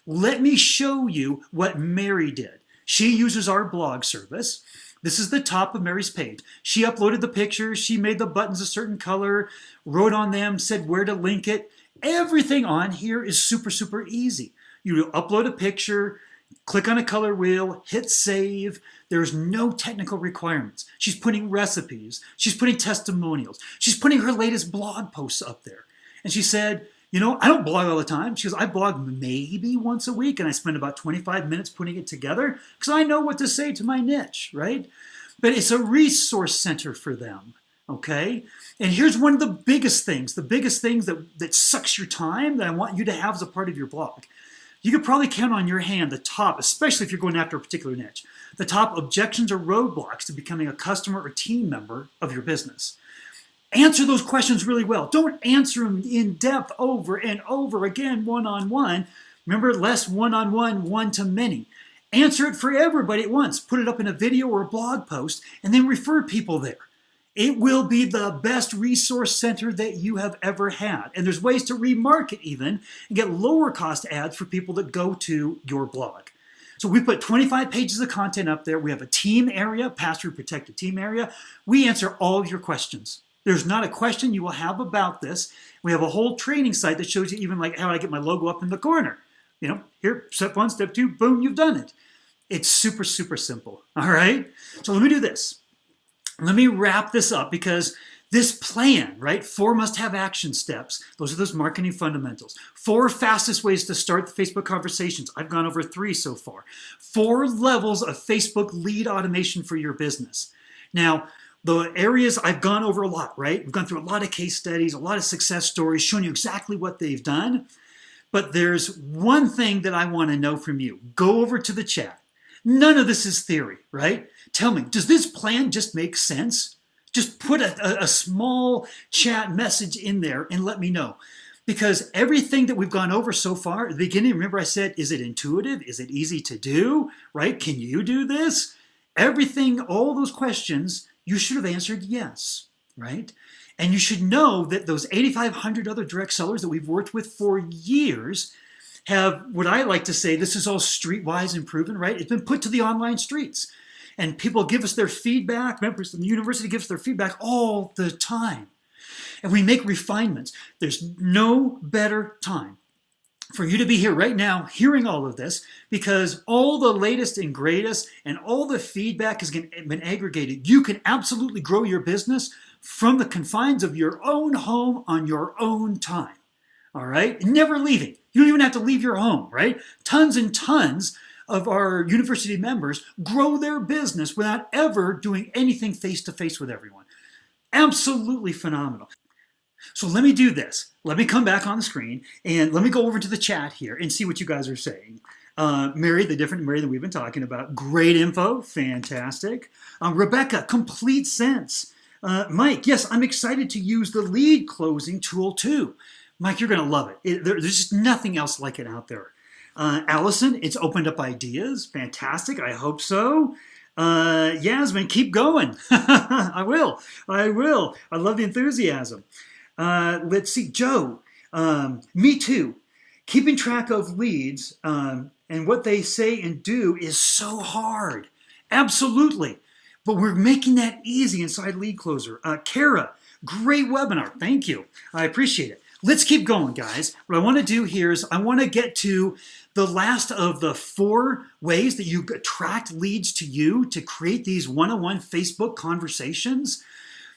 Let me show you what Mary did. She uses our blog service. This is the top of Mary's page. She uploaded the pictures, she made the buttons a certain color, wrote on them, said where to link it. Everything on here is super, super easy. You upload a picture, click on a color wheel, hit save. There's no technical requirements. She's putting recipes. She's putting testimonials. She's putting her latest blog posts up there. And she said, I don't blog all the time. She goes, I blog maybe once a week, and I spend about 25 minutes putting it together because I know what to say to my niche, right? But it's a resource center for them, okay? And here's one of the biggest things that sucks your time that I want you to have as a part of your blog. You could probably count on your hand the top, especially if you're going after a particular niche, the top objections or roadblocks to becoming a customer or team member of your business. Answer those questions really well. Don't answer them in depth over and over again, one-on-one. Remember, less one-on-one, one-to-many. Answer it for everybody at once. Put it up in a video or a blog post, and then refer people there. It will be the best resource center that you have ever had. And there's ways to remarket even and get lower cost ads for people that go to your blog. So we put 25 pages of content up there. We have a team area, password protected team area. We answer all of your questions. There's not a question you will have about this. We have a whole training site that shows you even like how I get my logo up in the corner. Here, step 1, step 2, boom, you've done it. It's super, super simple, all right? So let me do this. Let me wrap this up because this plan, right? 4 must-have action steps. Those are those marketing fundamentals. 4 fastest ways to start the Facebook conversations. I've gone over 3 so far. 4 levels of Facebook lead automation for your business. Now, the areas I've gone over a lot, right? We've gone through a lot of case studies, a lot of success stories, showing you exactly what they've done. But there's one thing that I want to know from you. Go over to the chat. None of this is theory, right? Tell me, does this plan just make sense? Just put a small chat message in there and let me know. Because everything that we've gone over so far, at the beginning, remember I said, is it intuitive? Is it easy to do, right? Can you do this? Everything, all those questions, you should have answered yes, right? And you should know that those 8,500 other direct sellers that we've worked with for years have what I like to say, this is all streetwise and proven, right? It's been put to the online streets. And people give us their feedback. Members of the university give us their feedback all the time. And we make refinements. There's no better time for you to be here right now hearing all of this because all the latest and greatest and all the feedback has been aggregated. You can absolutely grow your business from the confines of your own home on your own time. All right? Never leaving. You don't even have to leave your home, right? Tons and tons of our university members grow their business without ever doing anything face-to-face with everyone. Absolutely phenomenal. So let me do this. Let me come back on the screen and let me go over to the chat here and see what you guys are saying. Mary, the different Mary that we've been talking about. Great info. Fantastic. Rebecca, complete sense. Mike, yes, I'm excited to use the lead closing tool too. Mike, you're going to love it. There's just nothing else like it out there. Allison, it's opened up ideas. Fantastic. I hope so. Yasmin, keep going. I will. I love the enthusiasm. Let's see, Joe. Me too. Keeping track of leads and what they say and do is so hard. Absolutely. But we're making that easy inside Lead Closer. Kara, great webinar. Thank you. I appreciate it. Let's keep going, guys. What I want to do here is I want to get to the last of the 4 ways that you attract leads to you to create these one-on-one Facebook conversations.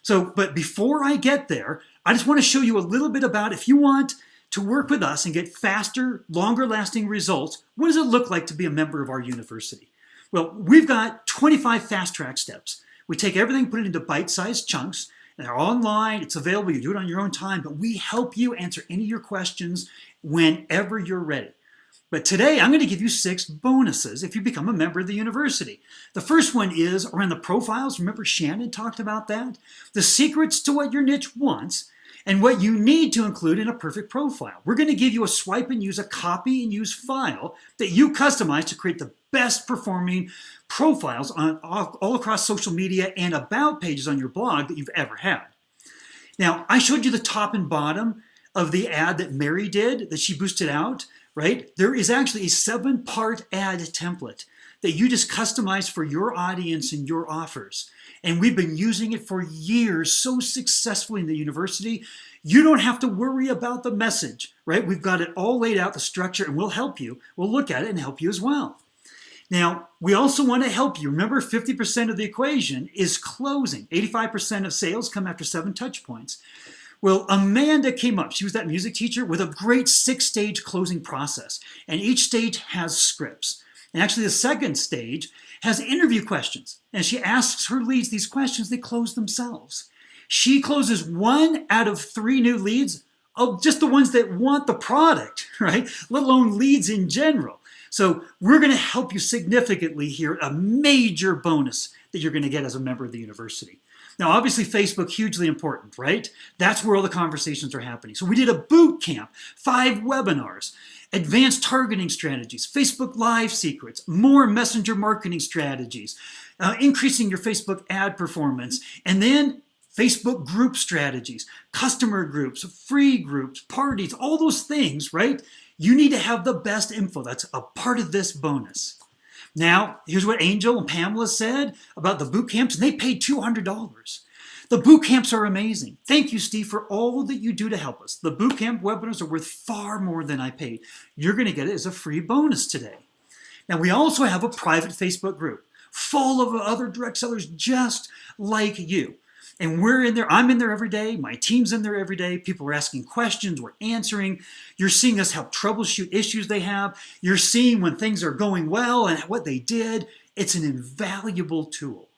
But before I get there, I just want to show you a little bit about if you want to work with us and get faster, longer lasting results, what does it look like to be a member of our university? Well, we've got 25 fast track steps. We take everything, put it into bite-sized chunks, and they're online, it's available, you do it on your own time, but we help you answer any of your questions whenever you're ready. But today, I'm going to give you 6 bonuses if you become a member of the university. The first one is around the profiles. Remember Shannon talked about that? The secrets to what your niche wants and what you need to include in a perfect profile. We're going to give you a swipe and use, a copy and use file that you customize to create the best performing profiles on all across social media and about pages on your blog that you've ever had. Now, I showed you the top and bottom of the ad that Mary did, that she boosted out, right? There is actually a 7-part ad template that you just customize for your audience and your offers. And we've been using it for years so successfully in the university. You don't have to worry about the message, right? We've got it all laid out, the structure, and we'll help you. We'll look at it and help you as well. Now, we also want to help you. Remember, 50% of the equation is closing. 85% of sales come after 7 touch points. Well, Amanda came up. She was that music teacher with a great 6-stage closing process. And each stage has scripts. And actually, the second stage has interview questions. And she asks her leads these questions, they close themselves. She closes 1 out of 3 new leads, of just the ones that want the product, right? Let alone leads in general. So we're going to help you significantly here, a major bonus that you're going to get as a member of the university. Now, obviously, Facebook, hugely important, right? That's where all the conversations are happening. So we did a boot camp, 5 webinars, advanced targeting strategies, Facebook Live secrets, more messenger marketing strategies, increasing your Facebook ad performance, and then Facebook group strategies, customer groups, free groups, parties, all those things, right? You need to have the best info. That's a part of this bonus. Now, here's what Angel and Pamela said about the boot camps, and they paid $200. The boot camps are amazing. Thank you, Steve, for all that you do to help us. The boot camp webinars are worth far more than I paid. You're going to get it as a free bonus today. Now, we also have a private Facebook group full of other direct sellers just like you. And we're in there, I'm in there every day, my team's in there every day, people are asking questions, we're answering. You're seeing us help troubleshoot issues they have. You're seeing when things are going well and what they did. It's an invaluable tool.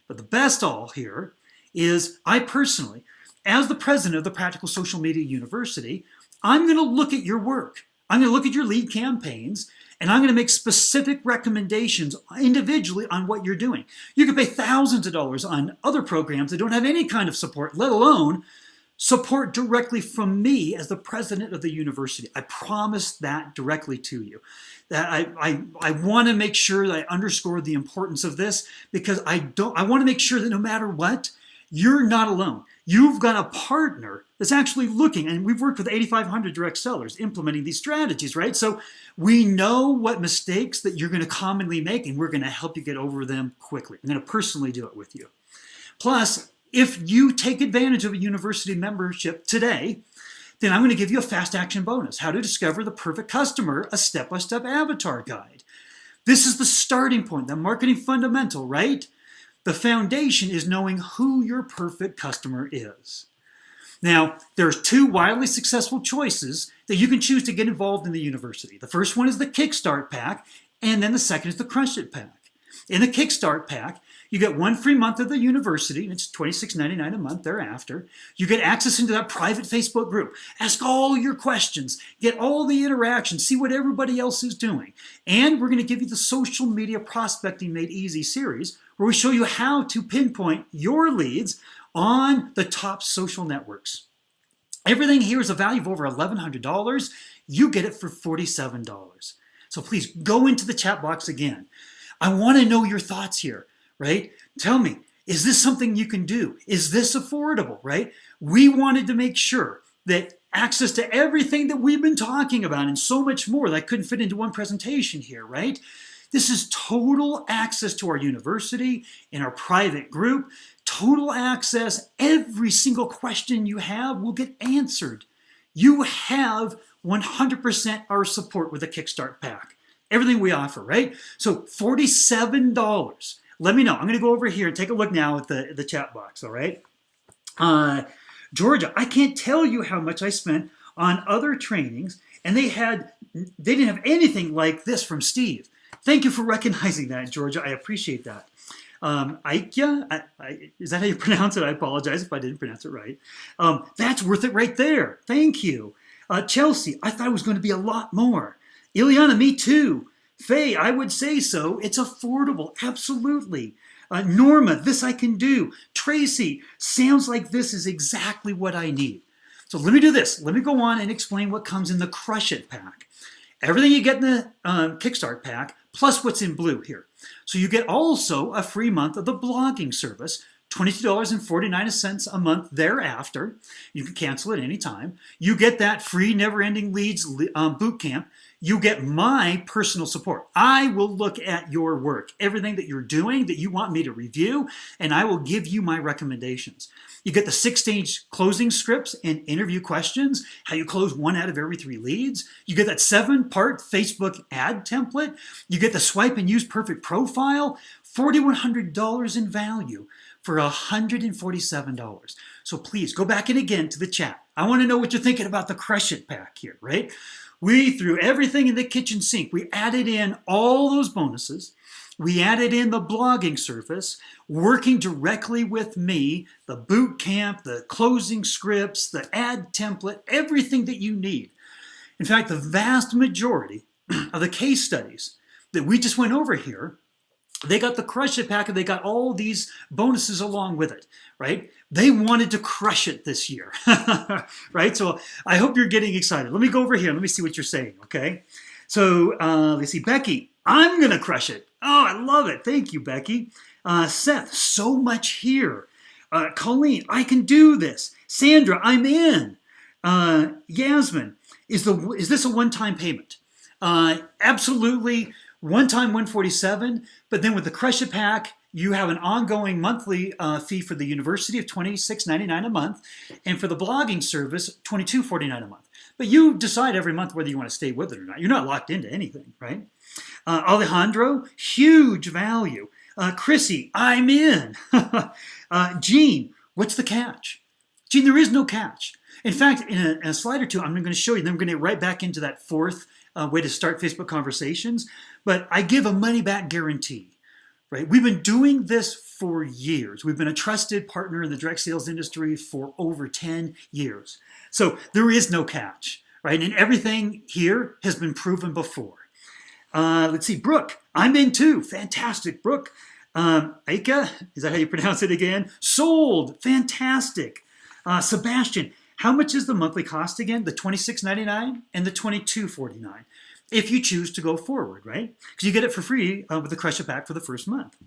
But the best all here is I personally, as the president of the Practical Social Media University, I'm going to look at your work. I'm going to look at your lead campaigns, and I'm going to make specific recommendations individually on what you're doing. You could pay thousands of dollars on other programs that don't have any kind of support, let alone support directly from me as the president of the university. I promise that directly to you. That I want to make sure that I underscore the importance of this, because I want to make sure that no matter what, you're not alone. You've got a partner that's actually looking, and we've worked with 8,500 direct sellers implementing these strategies, right? So we know what mistakes that you're going to commonly make, and we're going to help you get over them quickly. I'm going to personally do it with you. Plus, if you take advantage of a university membership today, then I'm going to give you a fast action bonus, how to discover the perfect customer, a step-by-step avatar guide. This is the starting point, the marketing fundamental, right? The foundation is knowing who your perfect customer is. Now, there's 2 wildly successful choices that you can choose to get involved in the university. The first one is the Kickstart Pack, and then the second is the Crush It Pack. In the Kickstart Pack, you get 1 free month of the university, and it's $26.99 a month thereafter. You get access into that private Facebook group. Ask all your questions, get all the interactions, see what everybody else is doing. And we're going to give you the Social Media Prospecting Made Easy series, where we show you how to pinpoint your leads on the top social networks. Everything here is a value of over $1,100. You get it for $47. So please go into the chat box again. I want to know your thoughts here, right? Tell me, Is this something you can do? Is this affordable, right? We wanted to make sure that access to everything that we've been talking about and so much more that I couldn't fit into one presentation here, right? This is total access to our university and our private group. Total access. Every single question you have will get answered. You have 100% our support with the Kickstart Pack. Everything we offer, right? So $47. Let me know. I'm going to go over here and take a look now at the chat box, all right? Georgia, I can't tell you how much I spent on other trainings, and they didn't have anything like this from Steve. Thank you for recognizing that, Georgia. I appreciate that. Aikya, is that how you pronounce it? I apologize if I didn't pronounce it right. That's worth it right there. Thank you. Chelsea, I thought it was going to be a lot more. Ileana, me too. Faye, I would say so. It's affordable, absolutely. Norma, this I can do. Tracy, sounds like this is exactly what I need. So let me do this. Let me go on and explain what comes in the Crush It pack. Everything you get in the Kickstart pack, plus what's in blue here. So you get also a free month of the blogging service, $22.49 a month thereafter. You can cancel it anytime. You get that free Never-Ending Leads boot camp. You get my personal support. I will look at your work, everything that you're doing that you want me to review, and I will give you my recommendations. You get the 6-stage closing scripts and interview questions, how you close 1 out of every 3 leads. You get that 7-part Facebook ad template. You get the Swipe and Use Perfect Profile, $4,100 in value for $147. So please go back in again to the chat. I want to know what you're thinking about the Crush It pack here, right? We threw everything in the kitchen sink. We added in all those bonuses. We added in the blogging service, working directly with me, the boot camp, the closing scripts, the ad template, everything that you need. In fact, the vast majority of the case studies that we just went over here, they got the Crush It pack and they got all these bonuses along with it, right? They wanted to crush it this year, right? So I hope you're getting excited. Let me go over here. Let me see what you're saying, okay? So let's see. Becky, I'm going to crush it. Oh, I love it. Thank you, Becky. Seth, so much here. Colleen, I can do this. Sandra, I'm in. Yasmin, is this a one-time payment? Absolutely. One-time $147, but then with the Crush It pack, you have an ongoing monthly fee for the university of $26.99 a month, and for the blogging service, $22.49 a month. But you decide every month whether you want to stay with it or not. You're not locked into anything, right? Alejandro, huge value. Chrissy, I'm in. Jean, what's the catch? Jean, there is no catch. In fact, in a slide or two, I'm going to show you, then we're going to get right back into that fourth way to start Facebook conversations. But I give a money-back guarantee, right? We've been doing this for years. We've been a trusted partner in the direct sales industry for over 10 years. So there is no catch, right? And everything here has been proven before. Let's see, Brooke, I'm in too. Fantastic, Brooke. Aika, is that how you pronounce it again? Sold, fantastic. Sebastian, how much is the monthly cost again? The $26.99 and the $22.49. If you choose to go forward, right? Because you get it for free with the Crush It pack for the first month.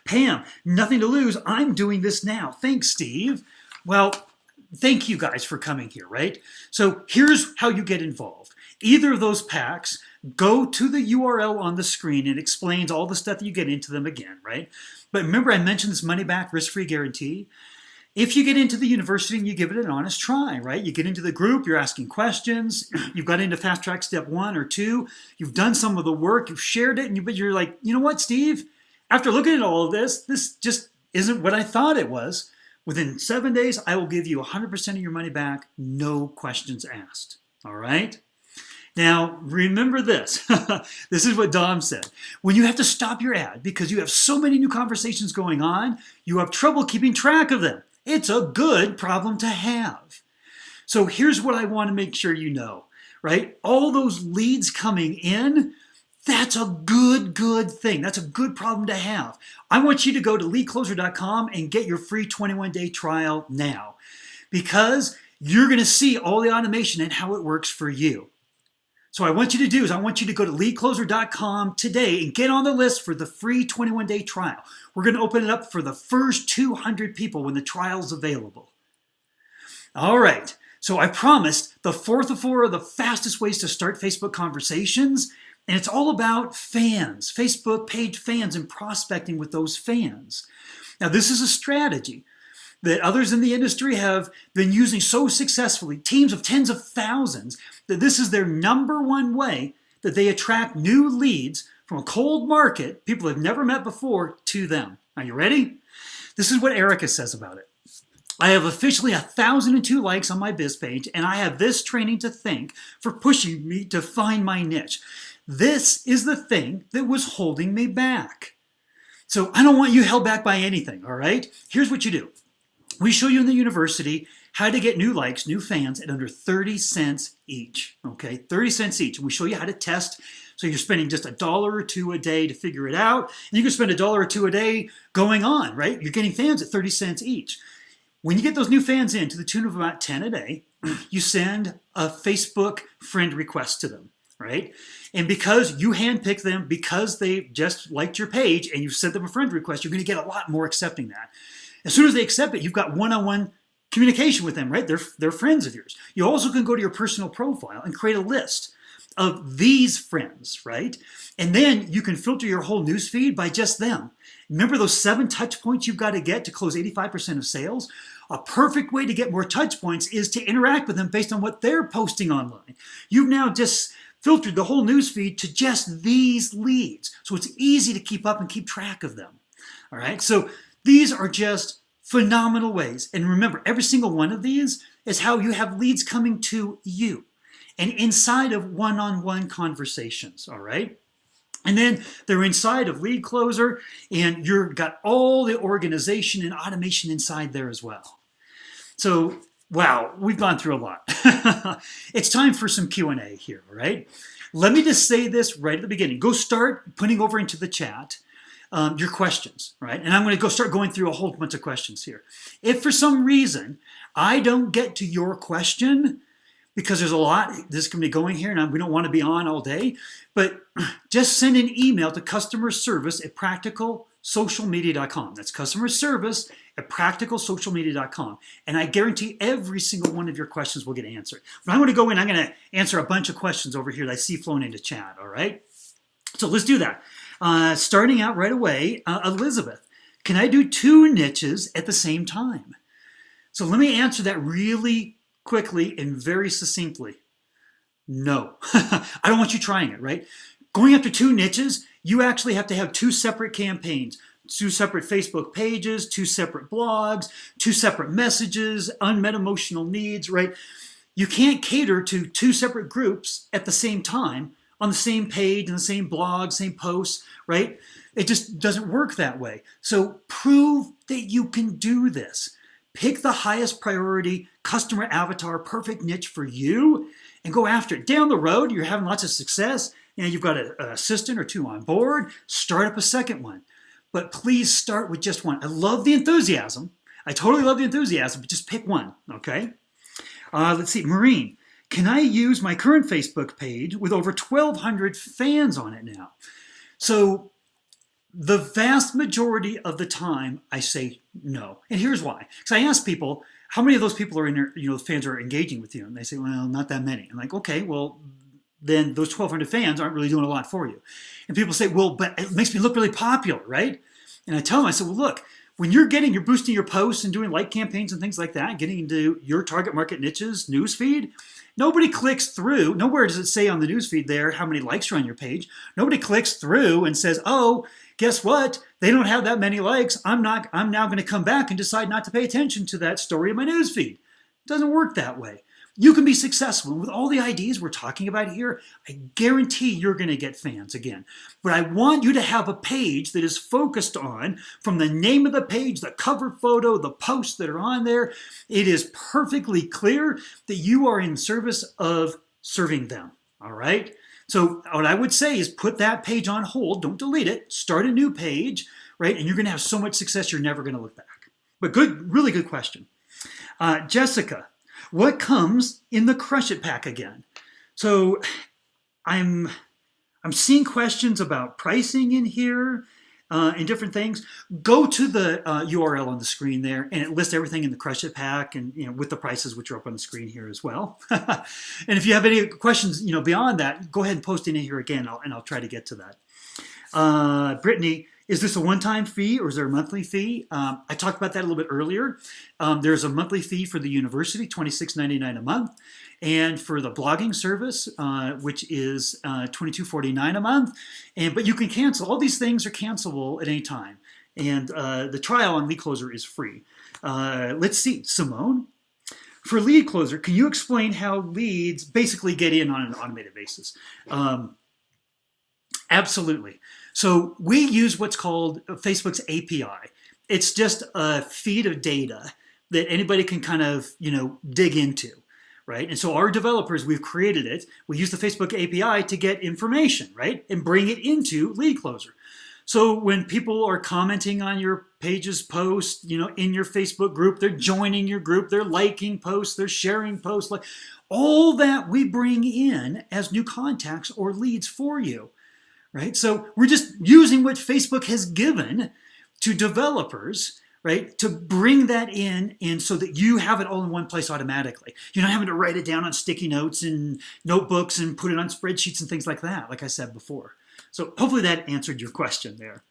Pam, nothing to lose. I'm doing this now. Thanks, Steve. Well, thank you guys for coming here, right? So here's how you get involved. Either of those packs, go to the URL on the screen. It explains all the stuff that you get into them again, right? But remember I mentioned this money-back, risk-free guarantee? If you get into the university and you give it an honest try, right? You get into the group, you're asking questions, you've got into fast track step 1 or 2, you've done some of the work, you've shared it, but you're like, you know what, Steve? After looking at all of this just isn't what I thought it was. Within 7 days, I will give you 100% of your money back, no questions asked, all right? Now, remember this. This is what Dom said. When you have to stop your ad because you have so many new conversations going on, you have trouble keeping track of them. It's a good problem to have. So here's what I want to make sure you know, right? All those leads coming in, that's a good thing. That's a good problem to have. I want you to go to leadcloser.com and get your free 21-day trial now, because you're going to see all the automation and how it works for you. So what I want you to do is I want you to go to leadcloser.com today and get on the list for the free 21-day trial. We're going to open it up for the first 200 people when the trial's available. All right. So I promised the fourth of four of the fastest ways to start Facebook conversations, and it's all about fans, Facebook page fans, and prospecting with those fans. Now, this is a strategy that others in the industry have been using so successfully, teams of tens of thousands, that this is their number one way that they attract new leads from a cold market, people they've never met before, to them. Are you ready? This is what Erica says about it. I have officially 1,002 likes on my biz page, and I have this training to thank for pushing me to find my niche. This is the thing that was holding me back. So I don't want you held back by anything, all right? Here's what you do. We show you in the university how to get new likes, new fans at under 30 cents each, okay? 30 cents each. And we show you how to test. So you're spending just $1 or $2 a day to figure it out. And you can spend $1 or $2 a day going on, right? You're getting fans at 30 cents each. When you get those new fans in to the tune of about 10 a day, you send a Facebook friend request to them, right? And because you handpick them, because they just liked your page and you sent them a friend request, you're going to get a lot more accepting that. As soon as they accept it, you've got one-on-one communication with them, right? They're friends of yours. You also can go to your personal profile and create a list of these friends, right? And then you can filter your whole newsfeed by just them. Remember those 7 touch points you've got to get to close 85% of sales? A perfect way to get more touch points is to interact with them based on what they're posting online. You've now just filtered the whole newsfeed to just these leads. So it's easy to keep up and keep track of them. All right, so these are just phenomenal ways. And remember, every single one of these is how you have leads coming to you and inside of one-on-one conversations, all right? And then they're inside of Lead Closer, and you've got all the organization and automation inside there as well. So, wow, we've gone through a lot. It's time for some Q&A here, all right? Let me just say this right at the beginning. Go start putting over into the chat your questions, right? And I'm going to go start going through a whole bunch of questions here. If for some reason I don't get to your question, because there's a lot that's going to be going here, and we don't want to be on all day, but just send an email to customer service at practicalsocialmedia.com. That's customer service at practicalsocialmedia.com. And I guarantee every single one of your questions will get answered. But I'm going to go in, I'm going to answer a bunch of questions over here that I see flowing into chat, all right? So let's do that. Starting out right away, Elizabeth, can I do 2 niches at the same time? So let me answer that really quickly and very succinctly. No. I don't want you trying it, right? Going after 2 niches, you actually have to have 2 separate campaigns, 2 separate Facebook pages, 2 separate blogs, 2 separate messages, unmet emotional needs, right? You can't cater to 2 separate groups at the same time on the same page, in the same blog, same posts, right? It just doesn't work that way. So prove that you can do this. Pick the highest priority customer avatar, perfect niche for you, and go after it. Down the road, you're having lots of success, and you've got an assistant or 2 on board, start up a second one. But please start with just one. I love the enthusiasm. I totally love the enthusiasm, but just pick one, okay? Let's see, Maureen. Can I use my current Facebook page with over 1,200 fans on it now? So the vast majority of the time, I say no. And here's why. Because I ask people, how many of those people are in there, fans are engaging with you? And they say, well, not that many. I'm like, okay, well, then those 1,200 fans aren't really doing a lot for you. And people say, well, but it makes me look really popular, right? And I tell them, I said, well, look, when you're boosting your posts and doing like campaigns and things like that, getting into your target market niches, newsfeed, nobody clicks through. Nowhere does it say on the newsfeed there how many likes are on your page. Nobody clicks through and says, oh, guess what? They don't have that many likes. I'm now going to come back and decide not to pay attention to that story in my newsfeed. It doesn't work that way. You can be successful. And with all the ideas we're talking about here, I guarantee you're going to get fans again. But I want you to have a page that is focused on, from the name of the page, the cover photo, the posts that are on there, it is perfectly clear that you are in service of serving them, all right? So what I would say is put that page on hold. Don't delete it. Start a new page, right? And you're going to have so much success, you're never going to look back. But good, really good question. Jessica, what comes in the Crush It pack again? So I'm I'm seeing questions about pricing in here and different things. Go to the URL on the screen there, and it lists everything in the Crush It pack, and with the prices which are up on the screen here as well. And if you have any questions, beyond that, go ahead and post it in here again, and I'll try to get to that. Brittany, is this a one-time fee or is there a monthly fee? I talked about that a little bit earlier. There's a monthly fee for the university, $26.99 a month. And for the blogging service, which is $22.49 a month. But you can cancel. All these things are cancelable at any time. And the trial on Lead Closer is free. Let's see, Simone. For Lead Closer, can you explain how leads basically get in on an automated basis? Absolutely. So we use what's called Facebook's API. It's just a feed of data that anybody can kind of, dig into, right? And so our developers, we've created it. We use the Facebook API to get information, right? And bring it into Lead Closer. So when people are commenting on your page's post, in your Facebook group, they're joining your group, they're liking posts, they're sharing posts, like all that we bring in as new contacts or leads for you. Right? So we're just using what Facebook has given to developers, right, to bring that in and so that you have it all in one place automatically. You're not having to write it down on sticky notes and notebooks and put it on spreadsheets and things like that, like I said before. So hopefully that answered your question there.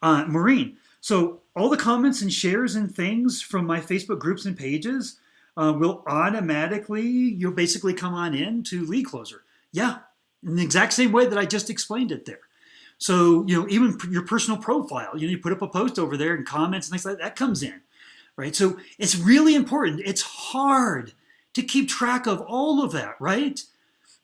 Maureen, so all the comments and shares and things from my Facebook groups and pages will automatically, you'll basically come on in to Lead Closer. Yeah. In the exact same way that I just explained it there. So, even your personal profile, you put up a post over there and comments and things like that comes in, right? So it's really important. It's hard to keep track of all of that, right?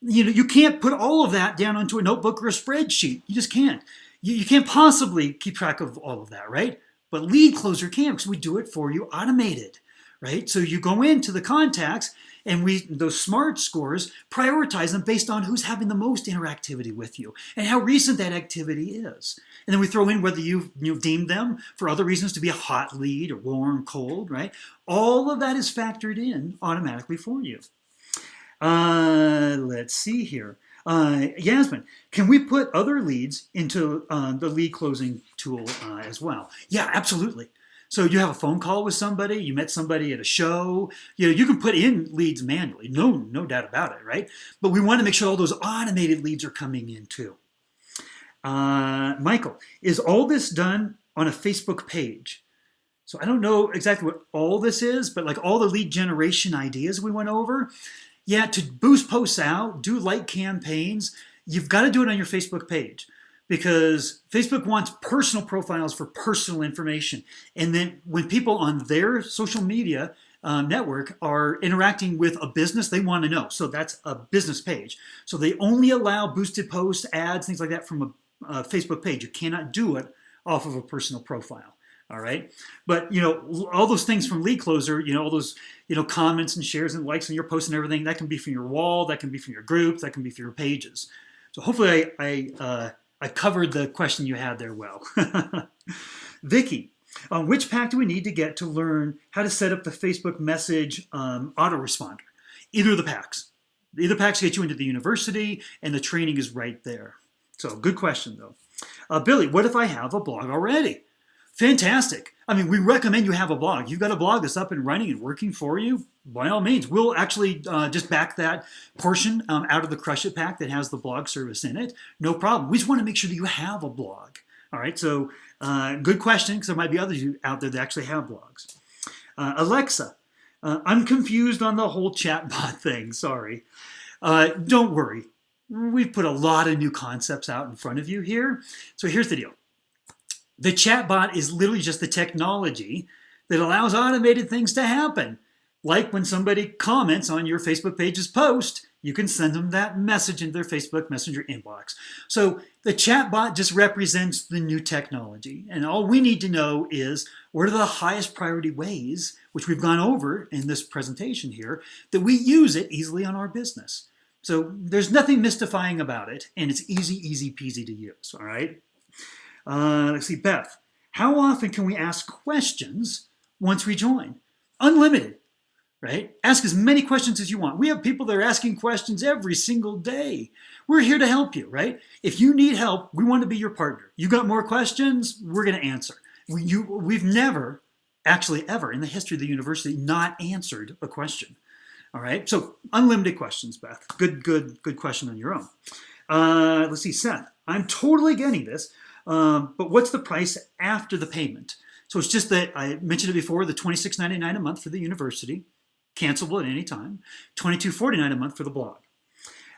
You can't put all of that down onto a notebook or a spreadsheet. You just can't. You can't possibly keep track of all of that, right? But Lead Closer can because we do it for you automated, right? So you go into the contacts and those smart scores, prioritize them based on who's having the most interactivity with you and how recent that activity is. And then we throw in whether you've deemed them for other reasons to be a hot lead or warm, cold, right? All of that is factored in automatically for you. Let's see here. Yasmin, can we put other leads into the lead closing tool as well? Yeah, absolutely. So you have a phone call with somebody, you met somebody at a show, you can put in leads manually, no doubt about it, right? But we want to make sure all those automated leads are coming in too. Michael, is all this done on a Facebook page? So I don't know exactly what all this is, but like all the lead generation ideas we went over, yeah, to boost posts out, do like campaigns, you've got to do it on your Facebook page. Because Facebook wants personal profiles for personal information. And then when people on their social media network are interacting with a business, they want to know. So that's a business page. So they only allow boosted posts, ads, things like that from a Facebook page. You cannot do it off of a personal profile. All right. But, all those things from Lead Closer, all those, comments and shares and likes on your posts and everything, that can be from your wall, that can be from your groups, that can be from your pages. So hopefully I covered the question you had there well. Vicky, which pack do we need to get to learn how to set up the Facebook message autoresponder? Either of the packs. Either packs get you into the university and the training is right there. So good question though. Billy, what if I have a blog already? Fantastic. I mean, we recommend you have a blog. You've got a blog that's up and running and working for you. By all means, we'll actually just back that portion out of the Crush It pack that has the blog service in it. No problem. We just want to make sure that you have a blog. All right, so good question, because there might be others out there that actually have blogs. Alexa, I'm confused on the whole chatbot thing. Sorry. Don't worry. We've put a lot of new concepts out in front of you here. So here's the deal. The chatbot is literally just the technology that allows automated things to happen. Like when somebody comments on your Facebook page's post, you can send them that message into their Facebook Messenger inbox. So the chatbot just represents the new technology. And all we need to know is what are the highest priority ways, which we've gone over in this presentation here, that we use it easily on our business. So there's nothing mystifying about it, and it's easy peasy to use, all right? Let's see, Beth, how often can we ask questions once we join? Unlimited. right? Ask as many questions as you want. We have people that are asking questions every single day. We're here to help you, right? If you need help, we want to be your partner. You got more questions, we're going to answer. We've never, actually ever in the history of the university, not answered a question. All right, so unlimited questions, Beth. Good question on your own. Let's see, Seth. I'm totally getting this, but what's the price after the payment? So it's just that I mentioned it before, the $26.99 a month for the university, cancelable at any time, $22.49 a month for the blog.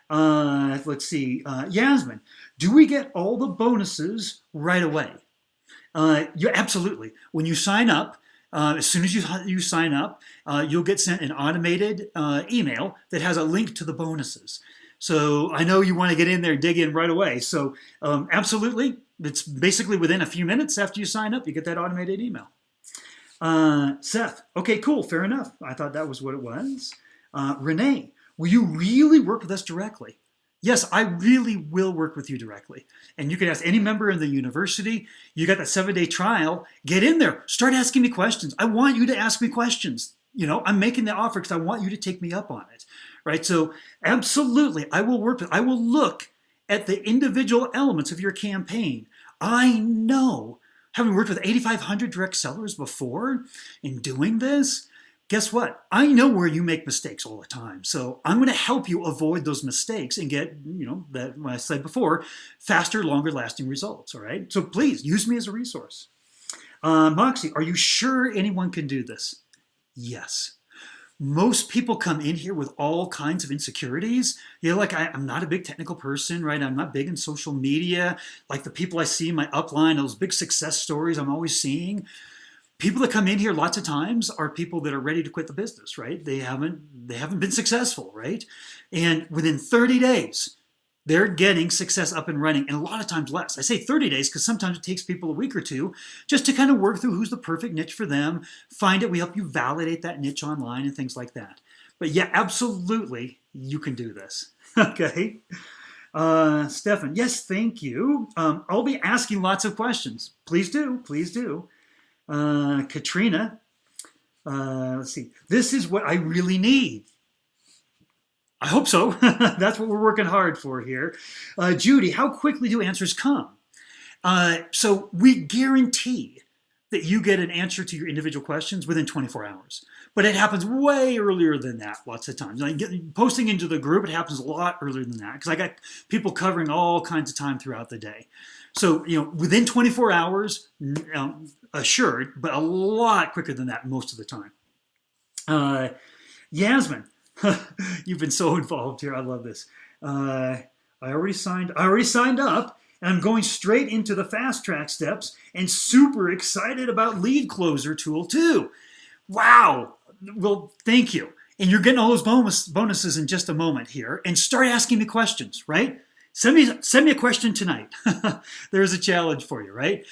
Let's see, Yasmin, do we get all the bonuses right away? Yeah, absolutely. When you sign up, as soon as you sign up, you'll get sent an automated email that has a link to the bonuses. So I know you want to get in there, dig in right away. So absolutely, it's basically within a few minutes after you sign up, you get that automated email. Seth, okay, cool, fair enough. I thought that was what it was. Renee, will you really work with us directly? Yes, I really will work with you directly. And you can ask any member in the university. You got that 7-day trial. Get in there. Start asking me questions. I want you to ask me questions. You know, I'm making the offer because I want you to take me up on it, right? So absolutely, I will look at the individual elements of your campaign. I know, having worked with 8,500 direct sellers before in doing this, guess what? I know where you make mistakes all the time. So I'm going to help you avoid those mistakes and get, you know, that what I said before, faster, longer lasting results. All right. So please use me as a resource. Moxie, are you sure anyone can do this? Yes. Most people come in here with all kinds of insecurities. You know, like I'm not a big technical person, right? I'm not big in social media. Like the people I see in my upline, those big success stories I'm always seeing. People that come in here lots of times are people that are ready to quit the business, right? They haven't been successful, right? And within 30 days, they're getting success up and running, and a lot of times less. I say 30 days because sometimes it takes people a week or two just to kind of work through who's the perfect niche for them, find it. We help you validate that niche online and things like that. But yeah, absolutely, you can do this. Okay. Stefan, yes, thank you. I'll be asking lots of questions. Please do, please do. Katrina, let's see. This is what I really need. I hope so. That's what we're working hard for here. Judy, how quickly do answers come? So we guarantee that you get an answer to your individual questions within 24 hours. But it happens way earlier than that lots of times. Posting into the group, it happens a lot earlier than that because I got people covering all kinds of time throughout the day. So, you know, within 24 hours, assured, but a lot quicker than that most of the time. Yasmin, you've been so involved here. I love this. I already signed up, and I'm going straight into the fast track steps and super excited about Lead Closer tool too. Wow. Well, thank you. And you're getting all those bonuses in just a moment here. And start asking me questions, right? Send me a question tonight. There's a challenge for you, right?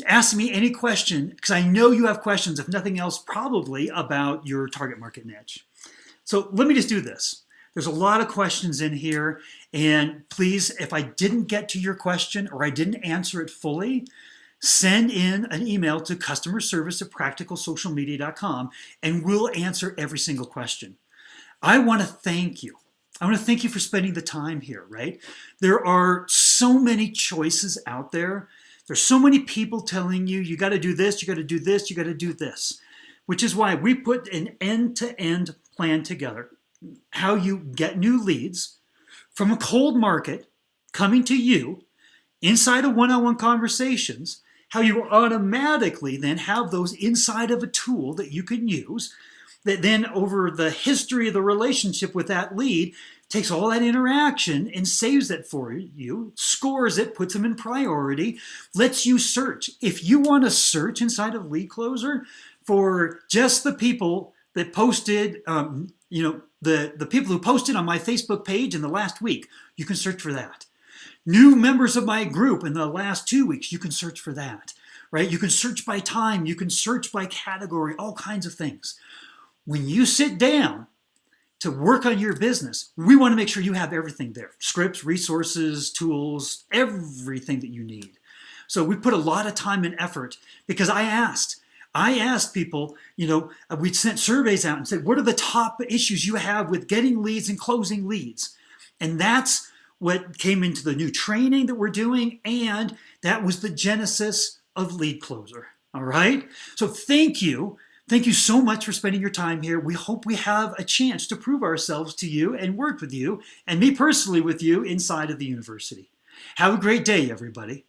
Ask me any question, because I know you have questions, if nothing else, probably about your target market niche. So let me just do this. There's a lot of questions in here, and please, if I didn't get to your question or I didn't answer it fully, send in an email to customerservice@practicalsocialmedia.com, and we'll answer every single question. I want to thank you. I want to thank you for spending the time here, right? There are so many choices out there. There's so many people telling you, you got to do this, you got to do this, you got to do this, which is why we put an end-to-end plan together. How you get new leads from a cold market coming to you inside of one-on-one conversations, how you automatically then have those inside of a tool that you can use that then over the history of the relationship with that lead takes all that interaction and saves it for you, scores it, puts them in priority, lets you search. If you want to search inside of Lead Closer for just the people that posted, the people who posted on my Facebook page in the last week, you can search for that. New members of my group in the last 2 weeks, you can search for that, right? You can search by time, you can search by category, all kinds of things. When you sit down to work on your business, we want to make sure you have everything there. Scripts, resources, tools, everything that you need. So we put a lot of time and effort because I asked, I asked people, we sent surveys out and said, what are the top issues you have with getting leads and closing leads? And that's what came into the new training that we're doing, and that was the genesis of Lead Closer. All right? So thank you. Thank you so much for spending your time here. We hope we have a chance to prove ourselves to you and work with you, and me personally with you inside of the university. Have a great day, everybody.